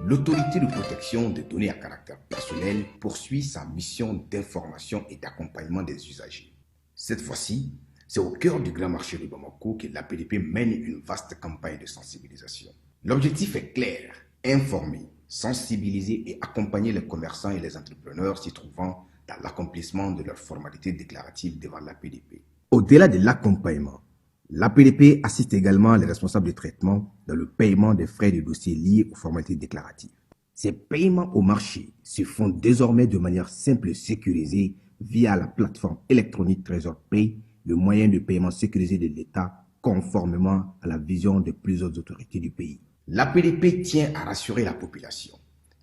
L'autorité de protection des données à caractère personnel poursuit sa mission d'information et d'accompagnement des usagers. Cette fois-ci, c'est au cœur du grand marché de Bamako que l'APDP mène une vaste campagne de sensibilisation. L'objectif est clair, informer, sensibiliser et accompagner les commerçants et les entrepreneurs s'y trouvant dans l'accomplissement de leurs formalités déclaratives devant l'APDP. Au-delà de l'accompagnement, l'APDP assiste également les responsables de traitement dans le paiement des frais de dossier liés aux formalités déclaratives. Ces paiements au marché se font désormais de manière simple et sécurisée via la plateforme électronique Trésor Pay, le moyen de paiement sécurisé de l'État conformément à la vision de plusieurs autorités du pays. L'APDP tient à rassurer la population.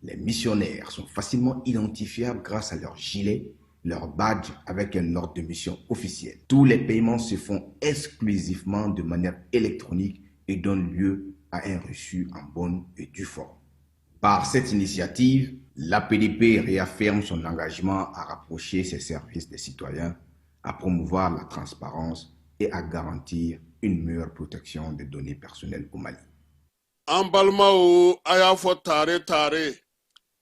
Les missionnaires sont facilement identifiables grâce à leur gilet, leur badge avec un ordre de mission officiel. Tous les paiements se font exclusivement de manière électronique et donnent lieu à un reçu en bonne et due forme. Par cette initiative, l'APDP réaffirme son engagement à rapprocher ses services des citoyens, à promouvoir la transparence et à garantir une meilleure protection des données personnelles au Mali. An balimaw a y'a fɔ tare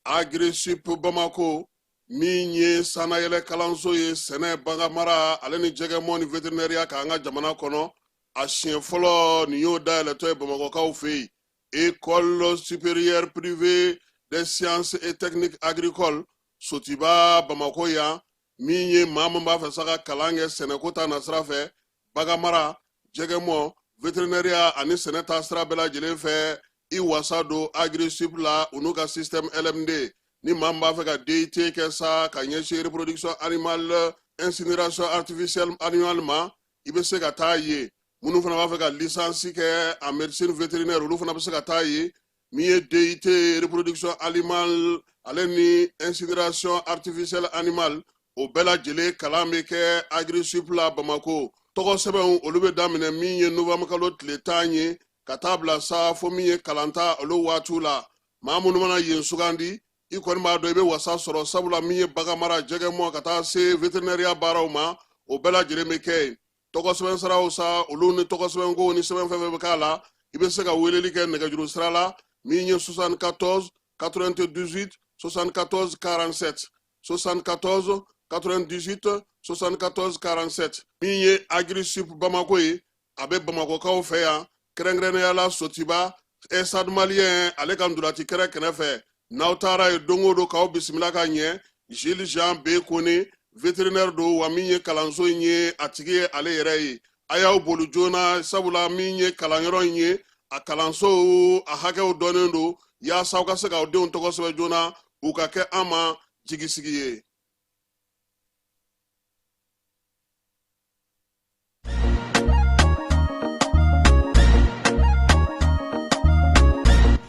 Agri-Sup Bamako min ye sanayɛlɛ kalanso ye sɛnɛ baganmara ale ni jɛgɛmɔ ni vétérinaire k'an ka jamana kɔnɔ a siɲɛ fɔlɔ nin y'o dayɛlɛtɔ ye bamakɔkaw fɛ yen école supérieure privée des sciences et techniques agricoles Sotiba Bamako yan min ye maa min b'a fɛ sa ka kalan kɛ sɛnɛko ta nasira fɛ baganmara jɛgɛmɔ vétérinaire ani sɛnɛ ta sira bɛɛ lajɛlen fɛ i wasa don Agri-Sup la u n'u ka système LMD ni maa min b'a fɛ ka DIT kɛ sa ka ɲɛsin reproduction animale incinération artificielle animale ma i bɛ se ka taa ye minnu fana b'a fɛ ka licence kɛ en médecine vétérinaire olu fana bɛ se ka taa ye min ye DIT reproduction animale ale ni incinération artificielle animale o bɛɛ lajɛlen kalan bɛ kɛ Agri-Sup la Bamako tɔgɔ sɛbɛnw olu bɛ daminɛ min ye novembre kalo tile 10 ye ka taa bila sa fo min ye kalanta olu waatiw la maa minnu mana yen sugandi i kɔni b'a dɔn i bɛ wasa sɔrɔ sabula min ye baganmara jɛgɛmɔ ka taa se vétérinaire baaraw ma o bɛɛ lajɛlen bɛ kɛ yen tɔgɔ sɛbɛn siraw sa olu ni tɔgɔ sɛbɛn ko ni sɛbɛn fɛn fɛn bɛ k'a la i bɛ se ka weleli kɛ nɛgɛjuru sira la min ye 74 98 74 47 74 98 74 47 min ye Agri-Sup Bamako ye a bɛ Bamakokaw fɛ yan kɛrɛnkɛrɛnnenya la Sotiba Estade malien ale ka ndolati kɛrɛ kɛnɛfɛ n'aw taara ye don o don k'aw bisimila ka ɲɛ Jules Jean B. Kone vétérinaire don wa min ye kalanso in ye a tigi ye ale yɛrɛ ye a y'aw boli joona sabula min ye kalanyɔrɔ in ye a kalanso a hakɛw dɔnnen don yaasa aw ka se k'aw denw tɔgɔ sɛbɛn joona u ka kɛ an ma jigisigi ye.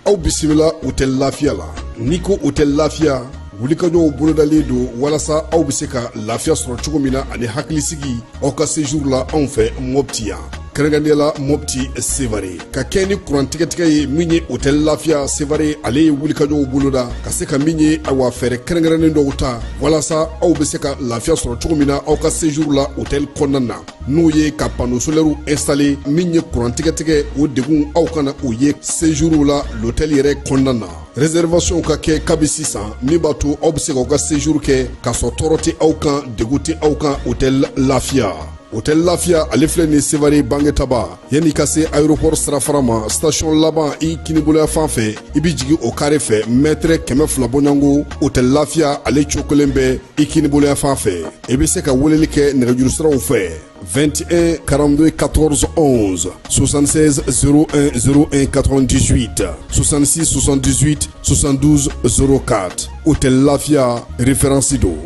Aw bisimila hôtel Lafiya la n'i ko hôtel Lafiya wulikajɔw bolodalen don walasa aw bɛ se ka lafiya sɔrɔ cogo min na ani hakilisigi aw ka séjour la anw fɛ Mopti yan kɛrɛnkɛrɛnnenya la Mopti Sevare ka kɛ ni kurantigɛtigɛ ye min ye hôtel Lafiya Sevare ale ye wulikajɔw boloda ka se ka min ye awa fɛɛrɛ kɛrɛnkɛrɛnnen dɔw ta walasa aw bɛ se ka lafiya sɔrɔ cogo min na aw ka séjour la hôtel kɔnɔna na n'o ye ka panneau solaire installé min ye kurantigɛtigɛ o degun aw kana o ye séjour la l'hôtel yɛrɛ kɔnɔna na réservation ka kɛ kabi sisan min b'a to aw bɛ se k'aw ka séjour kɛ k'a sɔrɔ tɔɔrɔ tɛ aw kan degun tɛ aw kan hôtel Lafiya. Hôtel Lafiya ale filɛ nin Sevare Bangetaba yanni ka se aéroport sirafara ma station laban i kiniboloya fan fɛ i bi jigin o kare fɛ mètre 200 bɔɲango hôtel Lafiya ale cokolen bɛ i kiniboloya fan fɛ i bɛ se ka weleli kɛ nɛgɛjuru siraw fɛ 21 42 14 11 76 01 01 98 66 78 72 04 hôtel Lafiya référence do.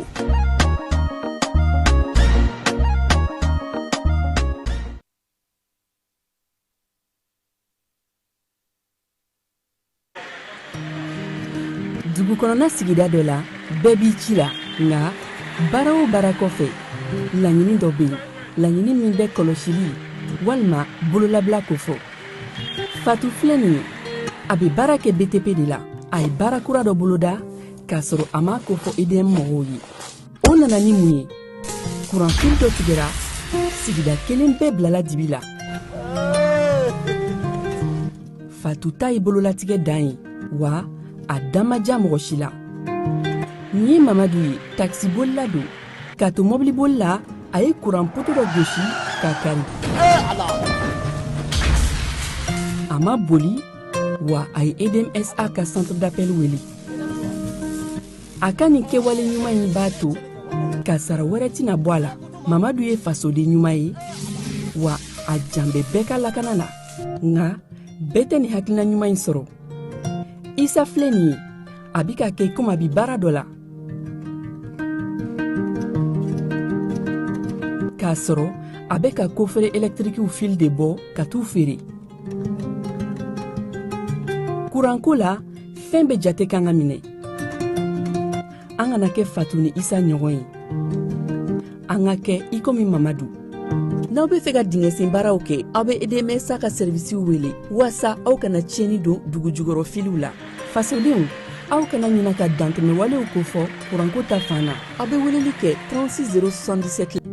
dugu kɔnɔna sigida dɔ la bɛɛ b'i ci la nka baara o baara kɔfɛ laɲini dɔ bɛ yen laɲini min bɛ kɔlɔsili walima bololabila ko fɔ Fatu filɛ nin ye a bɛ baara kɛ BTP de la a ye baara kura dɔ boloda k'a sɔrɔ a ma ko fɔ EDM mɔgɔw ye o nana ni mun ye kuranfili dɔ tigɛra sigida kelen bɛɛ bilala dibi la Fatu ta ye bololatigɛ dan ye wa a dan ma diya mɔgɔ si la nin ye Mamadu ye taxibolila don k'a to mɔbiliboli la a ye kuran poto dɔ gosi k'a kari a ma boli wa a ye EDM SA ka centre d'appel wele a ka nin kɛwale ɲuman in b'a to ka sara wɛrɛ tɛna bɔ a la Mamadu ye fasoden ɲuman ye wa a jan bɛ bɛɛ ka lakana na nka bɛɛ tɛ nin hakilina ɲuman in sɔrɔ Isa filɛ nin ye a bi ka kɛ komi a bi baara dɔ la k'a sɔrɔ a bɛ ka kofere électrique fil de bɔ ka t'u feere kuranko la fɛn bɛ jate kan ka minɛ an kana kɛ Fatu ni Isa ɲɔgɔn ye an ka kɛ i komi Mamadu n'aw bɛ fɛ ka dingɛsen baaraw kɛ aw bɛ EDM SA ka servisiw wele walasa aw kana tiɲɛni don dugu jukɔrɔ filiw la fasodenw aw kana ɲina ka dantɛmɛ walew kofɔ kuranko ta fan na aw bɛ weleli kɛ 36 077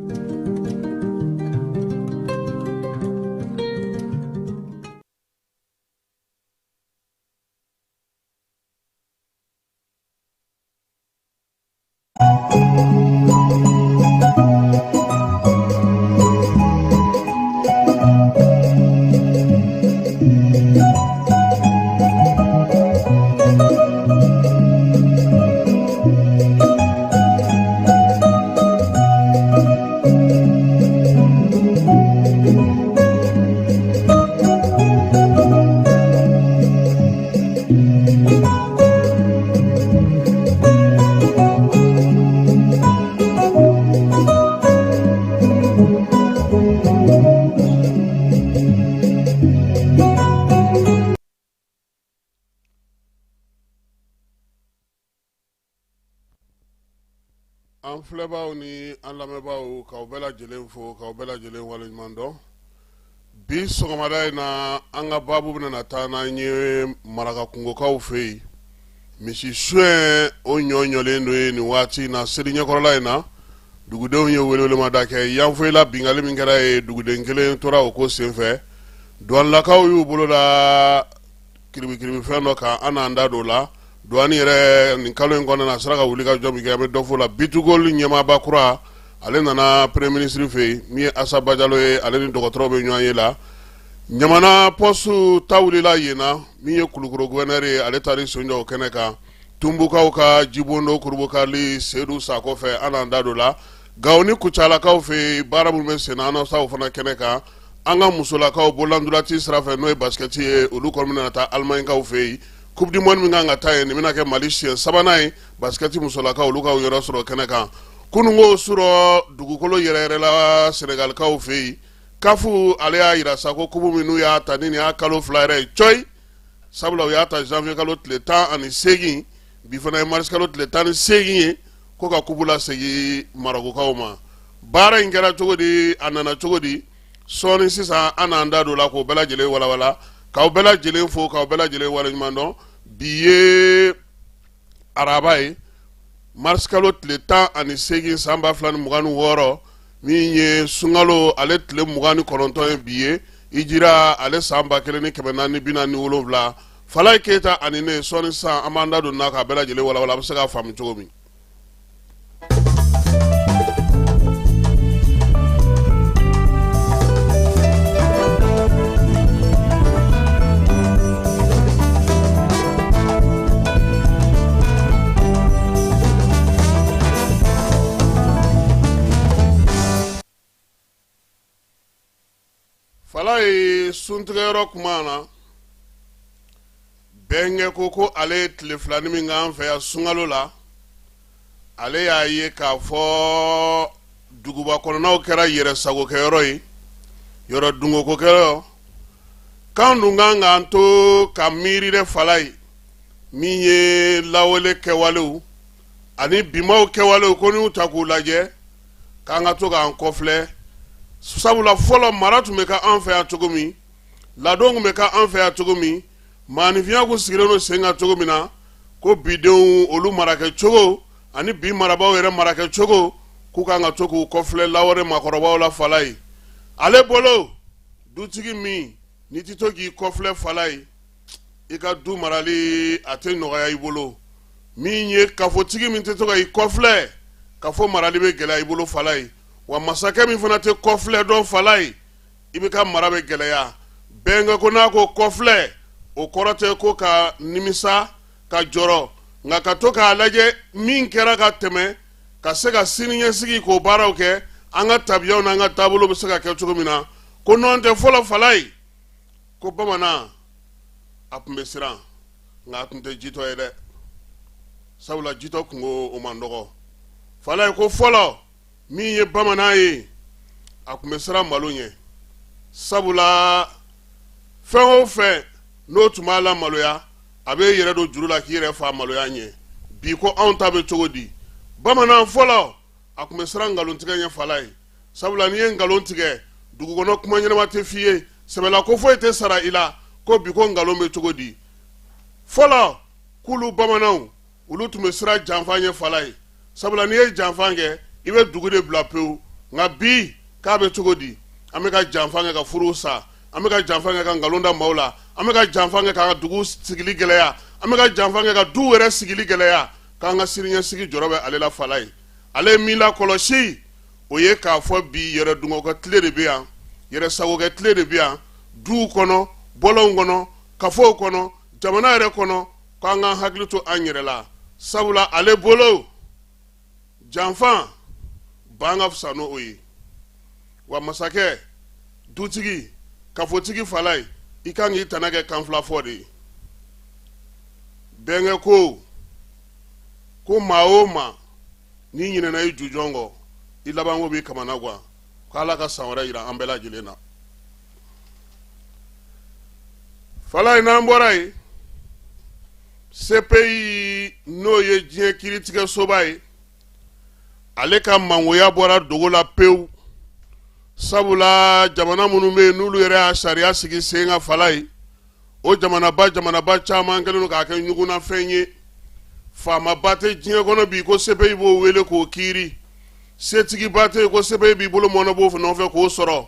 an filɛbaaw ni an lamɛnbaaw k'aw bɛɛ lajɛlen fo k'aw bɛɛ lajɛlen waleɲuman dɔn bi sɔgɔmada in na an ka baabu bɛna taa n'an ye maraka kungokaw fɛ yen misi suɲɛ o ɲɔɲɔlen don ye nin waati in na seli ɲɛkɔrɔla in na dugudenw ye welewelemada kɛ yanfoyila bingali min kɛra ye duguden kelen tora o ko senfɛ douanelakaw y'u bolo da kiribikiribifɛn dɔ kan an n'an da don la douane yɛrɛ nin kalo in kɔnɔna a sera ka wuli ka jɔ min kɛ an bɛ dɔ fɔ la bitugol ɲɛmaaba kura ale nana premier ministre fɛ yen min ye Asa Bajalo ye ale ni dɔgɔtɔrɔ bɛ ɲɔgɔn ye la ɲamana poste ta wulila yen na min ye Kulukoro gouverneur ye ale taar'i sen jɔ o kɛnɛ kan Tumbukaw ka Jibondo Kurubukali Seydou Sako fɛ an n'an da don la Gawo ni Kucalakaw fɛ baara minnu bɛ sen na an na o fana kɛnɛ kan an ka musolakaw bololandolati sira fɛ n'o ye basket ye olu kɔni bɛna taa Alimaɲikaw fɛ yen Coupe du monde min kan ka taa yen nin bɛna kɛ Mali siɲɛ sabanan ye basket musolakaw olu ka yɔrɔ sɔrɔ kɛnɛ kan kunungo sɔrɔ dugukolo yɛrɛyɛrɛla Senegalikaw fɛ yen kafu ale y'a yira sa ko kubu min n'u y'a ta ni nin y'a kalo 2 yɛrɛ ye coyi sabula u y'a ta janvier kalo tile 18 bi fana ye mars kalo tile 18 ye ko ka kubu lasegin Marokokaw ma baara in kɛra cogo di a nana cogo di sɔɔni sisan an n'an da don la k'o bɛɛ lajɛlen walawala k'aw bɛɛ lajɛlen fo k'aw bɛɛ lajɛlen waleɲuman dɔn bi ye araba ye mars kalo tile 18 san 2026 min ye sunkalo ale tile 29 ye bi ye hijira ale san 1447 Falaye Keyita ani ne sɔɔni sisan an b'an da don n'a k'a bɛɛ lajɛlen walawala a bɛ se k'a faamu cogo min. Falaye suntigɛyɔrɔ kuma na bɛnkɛ ko ale tile 2 min k'an fɛ yan sunkalo la ale y'a ye k'a fɔ duguba kɔnɔnaw kɛra yɛrɛ sagokɛyɔrɔ ye yɔrɔ dungokokɛyɔrɔ k'an dun kan k'an to ka miiri dɛ Falaye min ye lawale kɛwalew ani bimaw kɛwalew ko n'u ta k'u lajɛ k'an ka to k'an kɔfilɛ sabula fɔlɔ mara tun bɛ ka an fɛ yan cogo min ladon tun bɛ ka an fɛ yan cogo min maanifinya kun sigilen don sen kan cogo min na ko bidenw olu marakɛ cogo ani bi marabaaw yɛrɛ marakɛ cogo k'u kan ka to k'u kɔfilɛ lawale makɔrɔbaw la fala ye ale bolo dutigi min n'i ti to k'i kɔfilɛ fala ye i ka du marali a tɛ nɔgɔya i bolo min ye kafotigi min tɛ to ka i kɔfilɛ kafo marali bɛ gɛlɛya i bolo fala ye wa masakɛ min fana tɛ kɔfilɛ dɔn fala ye i bɛ ka mara bɛ gɛlɛya bɛnkɛ ko n'a ko kɔfilɛ o kɔrɔ tɛ ko ka nimisa ka jɔrɔ nka ka to k'a lajɛ min kɛra ka tɛmɛ ka se ka siniɲɛsigi k'o baaraw kɛ an ka tabiyaw n'an ka taabolo bɛ se ka kɛ cogo min na ko nɔn tɛ fɔlɔ fala ye ko bamanan a tun bɛ siran nka a tun tɛ jitɔ ye dɛ sabula jitɔ kungo o man dɔgɔ fala ye ko fɔlɔ min ye bamanan ye a tun bɛ siran malo ɲɛ sabula fɛn o fɛn n'o tun b'a la maloya a bɛ yɛrɛ don juru la k'i yɛrɛ fa maloya ɲɛ bi ko anw ta bɛ cogo di bamanan fɔlɔ a tun bɛ siran nkalontigɛ ɲɛ fala ye sabula n'i ye nkalon tigɛ dugukɔnɔ kuma ɲɛnama tɛ f'i ye sɛbɛla ko foyi tɛ sara i la ko bi ko nkalon bɛ cogo di fɔlɔ k'olu bamananw olu tun bɛ siran janfa ɲɛ fala ye sabula n'i ye janfa kɛ i bɛ dugu de bila pewu nka bi k'a bɛ cogo di an bɛ ka janfa kɛ ka furu sa an bɛ ka janfa kɛ ka nkalon da maaw la an bɛ ka janfa kɛ k'an ka dugu sigili gɛlɛya an bɛ ka janfa kɛ ka du yɛrɛ sigili gɛlɛya k'an ka siniɲɛsigi jɔrɔ bɛ ale la fala ye ale ye min lakɔlɔsi o ye k'a fɔ bi yɛrɛ dungɔkɛ tile de bɛ yan yɛrɛ sagokɛ tile de bɛ yan duw kɔnɔ bɔlɔnw kɔnɔ kafow kɔnɔ jamana yɛrɛ kɔnɔ k'an ka hakili to an yɛrɛ la sabula ale bolo janfa b'an ka fisa n'o ye wa masakɛ dutigi kafotigi fala ye i kan k'i tana kɛ kan fila fɔ de ye bɛnkɛ ko maa o maa n'i ɲinɛna i jujɔn kɔ i laban ko b'i kamana guwan k'ala ka san wɛrɛ yira an bɛɛ lajɛlen na fala ye n'an bɔra ye CPI n'o ye diɲɛ kiiritigɛsoba ye ale ka mangoya bɔra dogo la pewu sabula jamana minnu bɛ yen n'olu yɛrɛ y'a sariya sigi sen kan fala ye o jamanaba caman kɛlen don k'a kɛ ɲugunnafɛn ye faamaba tɛ diɲɛ kɔnɔ bi ko CPI b'o wele k'o kiiri setigiba tɛ yen ko CPI b'i bolo mɔnɔ b'o nɔfɛ k'o sɔrɔ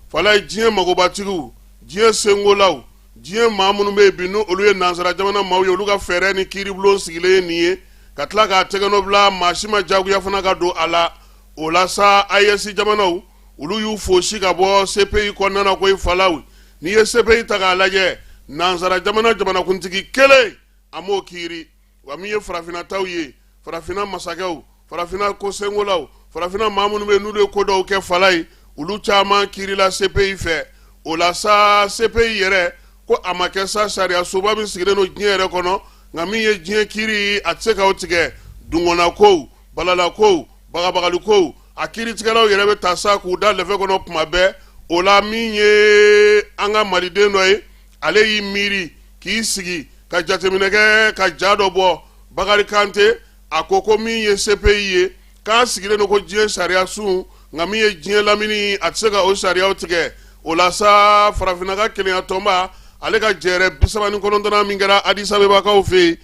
fala ye diɲɛ magobatigiw diɲɛ sengolaw diɲɛ maa minnu bɛ yen bi n'olu ye nansara jamana maaw ye olu ka fɛɛrɛ ni kiiribulon sigilen ye nin ye ka tila k'a tɛgɛnɔ bila maa si ma jagoya fana ka don a la o la sa AES jamanaw olu y'u fosi ka bɔ CPI kɔnɔna na ko i falaw n'i ye CPI ta k'a lajɛ nansara jamanakuntigi kelen a m'o kiiri wa min ye farafinataw ye farafina masakɛw farafina kosengolaw farafina maa minnu bɛ yen n'olu ye ko dɔw kɛ fala ye olu caman kiirila CPI fɛ o la sa CPI yɛrɛ ko a ma kɛ sa sariya soba min sigilen don diɲɛ yɛrɛ kɔnɔ nka min ye diɲɛ kiiri a tɛ se k'o tigɛ dungɔnna kow balala kow bagabagali kow a kiiritigɛlaw yɛrɛ bɛ taa sa k'u da lɛfɛ kɔnɔ tuma bɛɛ o la min ye an ka maliden dɔ ye ale y'i miiri k'i sigi ka jateminɛ kɛ ka ja dɔ bɔ Bakari Kante a ko min ye CPI ye k'a sigilen don ko diɲɛ sariya sun nka min ye diɲɛ lamini a tɛ se ka o sariyaw tigɛ o la sa farafinna ka kelenya tɔnba ale ka jɛrɛ 39 min kɛra Addis Abebakaw fɛ yen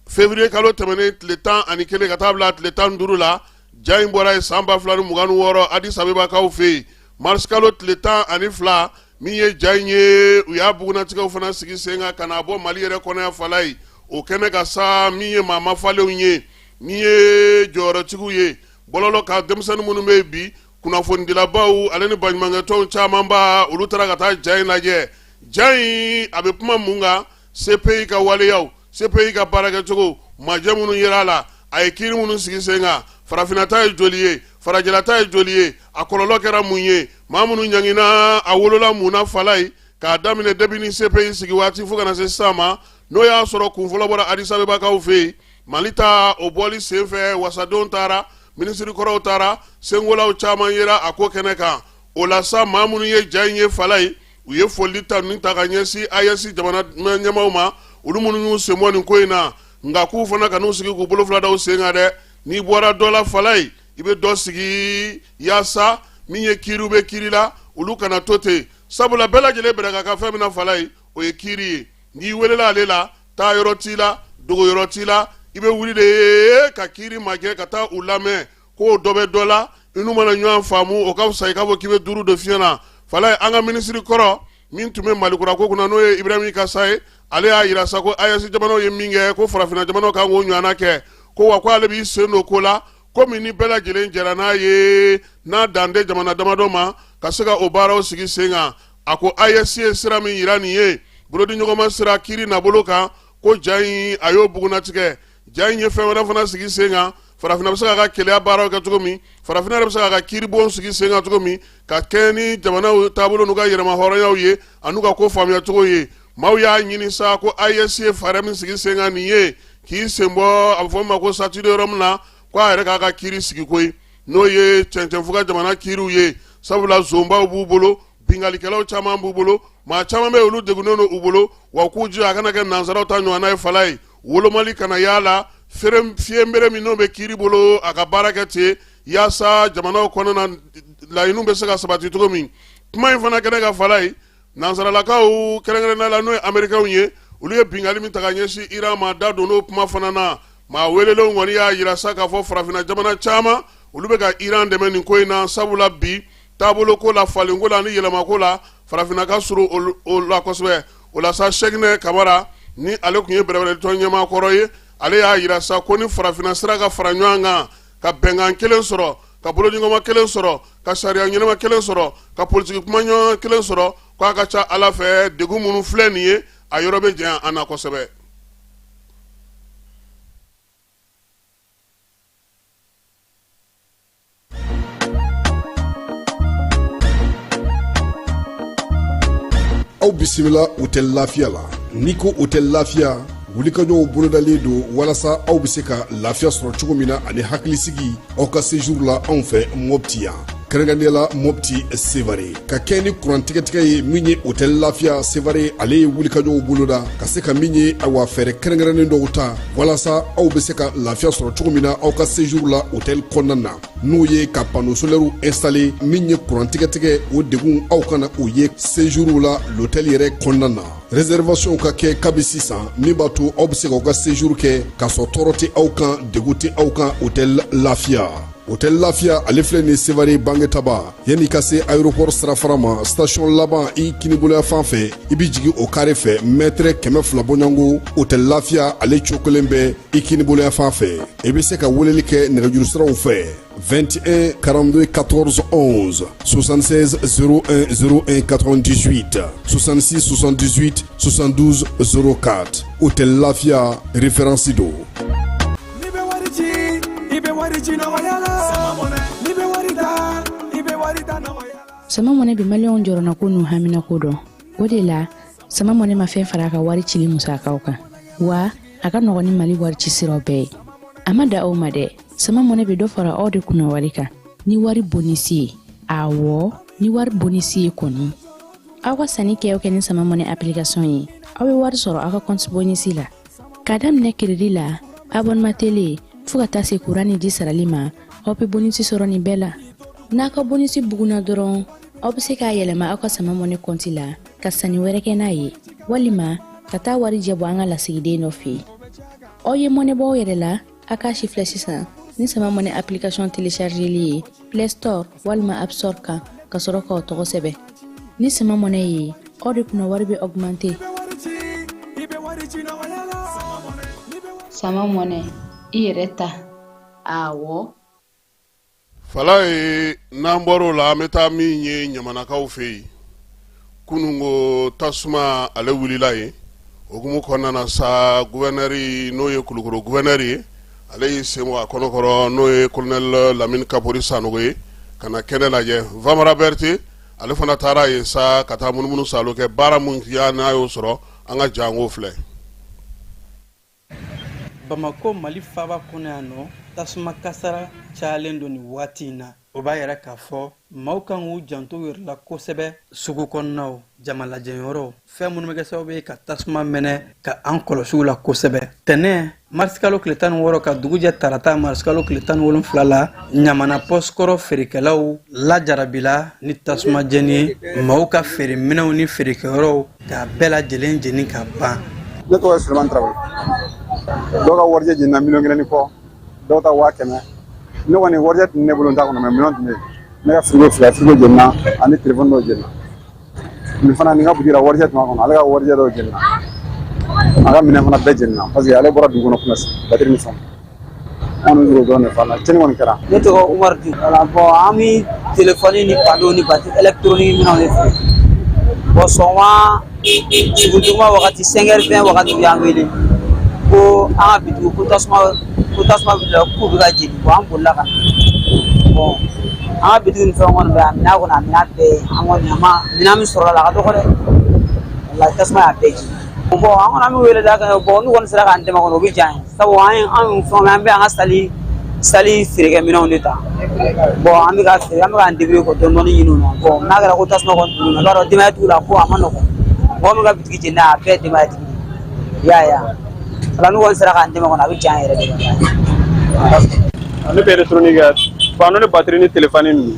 février kalo tɛmɛnen tile 11 ka taa bila tile 15 la ja in bɔra ye san 2026 Addis Abebakaw fɛ yen mars kalo tile 12 min ye ja in ye u y'a bugunatigɛw fana sigi sen kan ka na bɔ Mali yɛrɛ kɔnɔya fala ye o kɛnɛ ka sa min ye maa mafalenw ye min ye jɔyɔrɔtigiw ye bɔlɔlɔ ka denmisɛnnin minnu bɛ yen bi kunnafonidilabaw ale ni baɲumankɛtɔnw caman ba olu taara ka taa ja in lajɛ ja in a bɛ kuma mun kan CPI ka waleyaw CPI ka baarakɛcogo majɛ minnu yera a la a ye kiiri minnu sigi sen kan farafinata ye joli ye farajɛlata ye joli ye a kɔlɔlɔ kɛra mun ye maa minnu ɲangina a wolola mun na fala ye k'a daminɛ depuis ni CPI sigi waati fo ka na se sisan ma n'o y'a sɔrɔ kunfɔlɔ bɔra Addis Abebakaw fɛ yen Mali ta o bɔli sen fɛ wasadenw taara minisiri kɔrɔw taara sengolaw caman yera a ko kɛnɛ kan o la sa maa minnu ye ja in ye fala ye u ye foli ta ninnu ta ka ɲɛsin AES jamana ɲɛmaaw ma olu minnu y'u senbɔ nin ko in na nga k'u fana ka n'u sigi k'u bolo fila da u sen kan dɛ n'i bɔra dɔ la fala ye i bɛ dɔ sigi yaasa min ye kiiriw bɛ kiiri la olu kana to ten sabula bɛɛ lajɛlen bɛrɛ ka fɛn min na fala ye o ye kiiri ye n'i welela ale la taa yɔrɔ t'i la dogo yɔrɔ t'i la i bɛ wuli de ye ka kiiri makɛ ka taa u lamɛn k'o dɔ bɛ dɔ la i n'u mana ɲɔgɔn faamu o ka fisa i k'a fɔ k'i bɛ duuru de fiɲɛ na fala ye an ka minisiri kɔrɔ min tun bɛ malikura ko kunna n'o ye Ibrahim Kasa ye ale y'a yira sa ko AES jamanaw ye min kɛ ko farafinna jamanaw kan k'o ɲɔgɔnna kɛ ko wa ko ale b'i sen don ko la komi ni bɛɛ lajɛlen jɛra n'a ye n'a dan tɛ jamana damadɔ ma ka se ka o baaraw sigi sen kan a ko AES ye sira min yira nin ye bolodiɲɔgɔnma sira kiiri nabolo kan ko ja in a y'o bugunatigɛ ja in ye fɛn wɛrɛ fana sigi sen kan farafinna bɛ se k'a ka keleya baaraw kɛ cogo min farafinna yɛrɛ bɛ se k'a ka kiiribon sigi sen kan cogo min ka kɛ ni jamanaw taabolo n'u ka yɛlɛma hɔrɔnyaw ye an'u ka ko faamuya cogo ye maaw y'a ɲini sa ko AES ye fɛɛrɛ min sigi sen kan nin ye k'i sen bɔ a bɛ fɔ min ma ko statut yɔrɔ min na ko a yɛrɛ k'a ka kiiri sigi koyi n'o ye cɛncɛnfuga jamana kiiriw ye sabula zonbaw b'u bolo bingalikɛlaw caman b'u bolo maa caman bɛ olu degunnen don u bolo wa k'u jija a kana kɛ nansaraw ta ɲɔgɔnna ye fala ye wolomali kana y'a la fiɲɛnbere min n'o bɛ kiiri bolo a ka baara kɛ ten yaasa jamanaw kɔnɔna laɲiniw bɛ se ka sabati cogo min kuma in fana kɛnɛ ka fala ye nansaralakaw kɛrɛnkɛrɛnnenya la n'o ye amerikɛnw ye olu ye bingali min ta ka ɲɛsin Iran ma da don n'o kuma fana na maa welelenw kɔni y'a yira sa k'a fɔ farafinna jamana caman olu bɛ ka Iran dɛmɛ nin ko in na sabula bi taabolo ko la falenko la ni yɛlɛma ko la farafinna ka surun o la kosɛbɛ o la sa Sɛkinɛ Kamara ni ale tun ye bɛrɛbɛrɛtɔn ɲɛmaakɔrɔ ye ale y'a yira sa ko ni farafinna sera ka fara ɲɔgɔn kan ka bɛnkan kelen sɔrɔ ka bolodiɲɔgɔnma kelen sɔrɔ ka sariya ɲɛnama kelen sɔrɔ ka politiki kuma ɲɔgɔn kelen sɔrɔ k'a ka ca Ala fɛ degun minnu filɛ nin ye a yɔrɔ bɛ janya an na kosɛbɛ. aw bisimila hôtel lafiya la n'i ko hôtel lafiya wulikajɔw bolodalen don walasa aw bɛ se ka lafiya sɔrɔ cogo min na ani hakilisigi aw ka séjour la anw fɛ Mopti yan kɛrɛnkɛrɛnnenya la Mopti Sevare ka kɛ ni kurantigɛtigɛ ye min ye hôtel lafiya Sevare ale ye wulikajɔw boloda ka se ka min ye awa fɛɛrɛ kɛrɛnkɛrɛnnen dɔw ta walasa aw bɛ se ka lafiya sɔrɔ cogo min na aw ka séjour la hôtel kɔnɔna na n'o ye ka panneau solaire installé min ye kurantigɛtigɛ o degun aw kana o ye séjour la l'hôtel yɛrɛ kɔnɔna na réservation ka kɛ kabi sisan min b'a to aw bɛ se k'aw ka séjour kɛ k'a sɔrɔ tɔɔrɔ tɛ aw kan degun tɛ aw kan hôtel lafiya hôtel lafiya ale filɛ nin Sevare bangetaba yanni ka se aéroport sirafara ma station laban i kiniboloya fan fɛ i bi jigin o kare fɛ mètre 200 bɔɲɔngo hôtel lafiya ale cokolen bɛ i kiniboloya fan fɛ i bɛ se ka weleli kɛ nɛgɛjuru siraw fɛ 21 42 14 11 76 01 01 98 66 78 72 04 hôtel lafiya référence do. Sama mɔnɛ bi maliyɛnw jɔrɔna ko n'u hamina ko dɔn o de la sama mɔnɛ ma fɛn fara a ka wari cili musakaw kan wa a ka nɔgɔn ni Mali wari ci siraw bɛɛ ye a ma da aw ma dɛ sama mɔnɛ bi dɔ fara aw de kunna wari kan ni wari bonisi ye awɔ ni wari bonisi ye kɔni aw ka sanni kɛ ni sama mɔnɛ application ye aw bɛ wari sɔrɔ aw ka compte bonisi la ka daminɛ crédit la abonnement télé fo ka taa se courant ni ji sarali ma aw bɛ bonisi sɔrɔ nin bɛɛ la n'a ka bonisi buguna dɔrɔn aw bɛ se k'a yɛlɛma aw ka sama mɔnɛ compte la ka sanni wɛrɛ kɛ n'a ye walima ka taa wari jɛbɔ an ka lasigiden dɔ fɛ yen aw ye mɔnɛ bɔ aw yɛrɛ la a k'a si filɛ sisan ni sama mɔnɛ application téléchargeli ye Play Store walima App Store kan ka sɔrɔ k'aw tɔgɔ sɛbɛn ni sama mɔnɛ ye aw de kunna wari bɛ augmenter sama mɔnɛ i yɛrɛ ta awɔ fala ye n'an bɔr'o la an bɛ taa min ye ɲamanakaw fɛ yen kunungo tasuma ale wulila yen okumu kɔnɔna na sa gouverneur n'o ye Kulukoro gouverneur ye ale y'i sen bɔ a kɔnɔkɔrɔ n'o ye colonel Lamine Kapori Sanogo ye ka na kɛnɛ lajɛ Vamara Berté ale fana taara yen sa ka taa munumunu salo kɛ baara mun kɛ n'a y'o sɔrɔ an ka jango filɛ. Bamako Mali faaba kɔnɔ yan nɔ tasuma kasara cayalen don nin waati in na o b'a yɛrɛ k'a fɔ maaw kan k'u janto u yɛrɛ la kosɛbɛ sugu kɔnɔnaw jamalajɛnyɔrɔw fɛn minnu bɛ kɛ sababu ye ka tasuma mɛnɛ ka an kɔlɔsi la kosɛbɛ tɛnɛ marisikalo tile 16 ka dugu jɛ tarata marisikalo tile 17 la ɲamana pɔsikɔrɔ feerekɛlaw lajarabila ni tasuma jɛni ye maaw ka feere minɛnw ni feerekɛyɔrɔw k'a bɛɛ lajɛlen jeni ka ban. Ne tɔgɔ ye Suleman Tarawele. Dɔw ka warijɛ jenina $1,000 kɔ dɔw ta 500,000 ne kɔni warijɛ tun ne bolo n t'a kɔnɔ mais million tun bɛ yen ne ka frigo jenina ani téléphone dɔw jenina nin fana nin ka butigi la warijɛ tun b'a kɔnɔ ale ka warijɛ dɔw jenina a ka minɛn fana bɛɛ jenina parce que ale bɔra dugu kɔnɔ kuma batiri ni fɛnw an bɛ dɔrɔn de fana cɛnni kɔni kɛra. Ne tɔgɔ Umaru Di voilà bon an bɛ téléphone ni panneau ni batterie électronique minɛnw de feere bon sɔgɔma dugutuma wagati 5h20 wagati u y'an wele ko an ka bitigiw ko tasuma wulila k'u bɛ ka jeni bon an bolila ka na bon an ka bitigi ni fɛn kɔni bɛ yan minɛn kɔni a minɛn bɛɛ an kɔni a ma minɛn min sɔrɔla la a ka dɔgɔ dɛ walahi tasuma y'a bɛɛ jeni bon an kɔni an bɛ wele da kan bon n'u kɔni sera k'an dɛmɛ kɔni o bɛ diya an ye sabu an fɛn an bɛ an ka sali feerekɛ minɛnw de ta bon an bɛ ka feere an bɛ k'an débrouiller ko dɔɔni ɲini u na bon n'a kɛra ko tasuma kɔni donna i b'a dɔn denbaya tigiw la ko a ma nɔgɔn mɔgɔ min ka bitigi jeni a bɛɛ ye denbaya tigi de y'a ye ala n'u kɔni sera k'an dɛmɛ kɔni a bɛ diya an yɛrɛ de ne bɛ électronique kɛ panneau ni batterie ni téléphone ninnu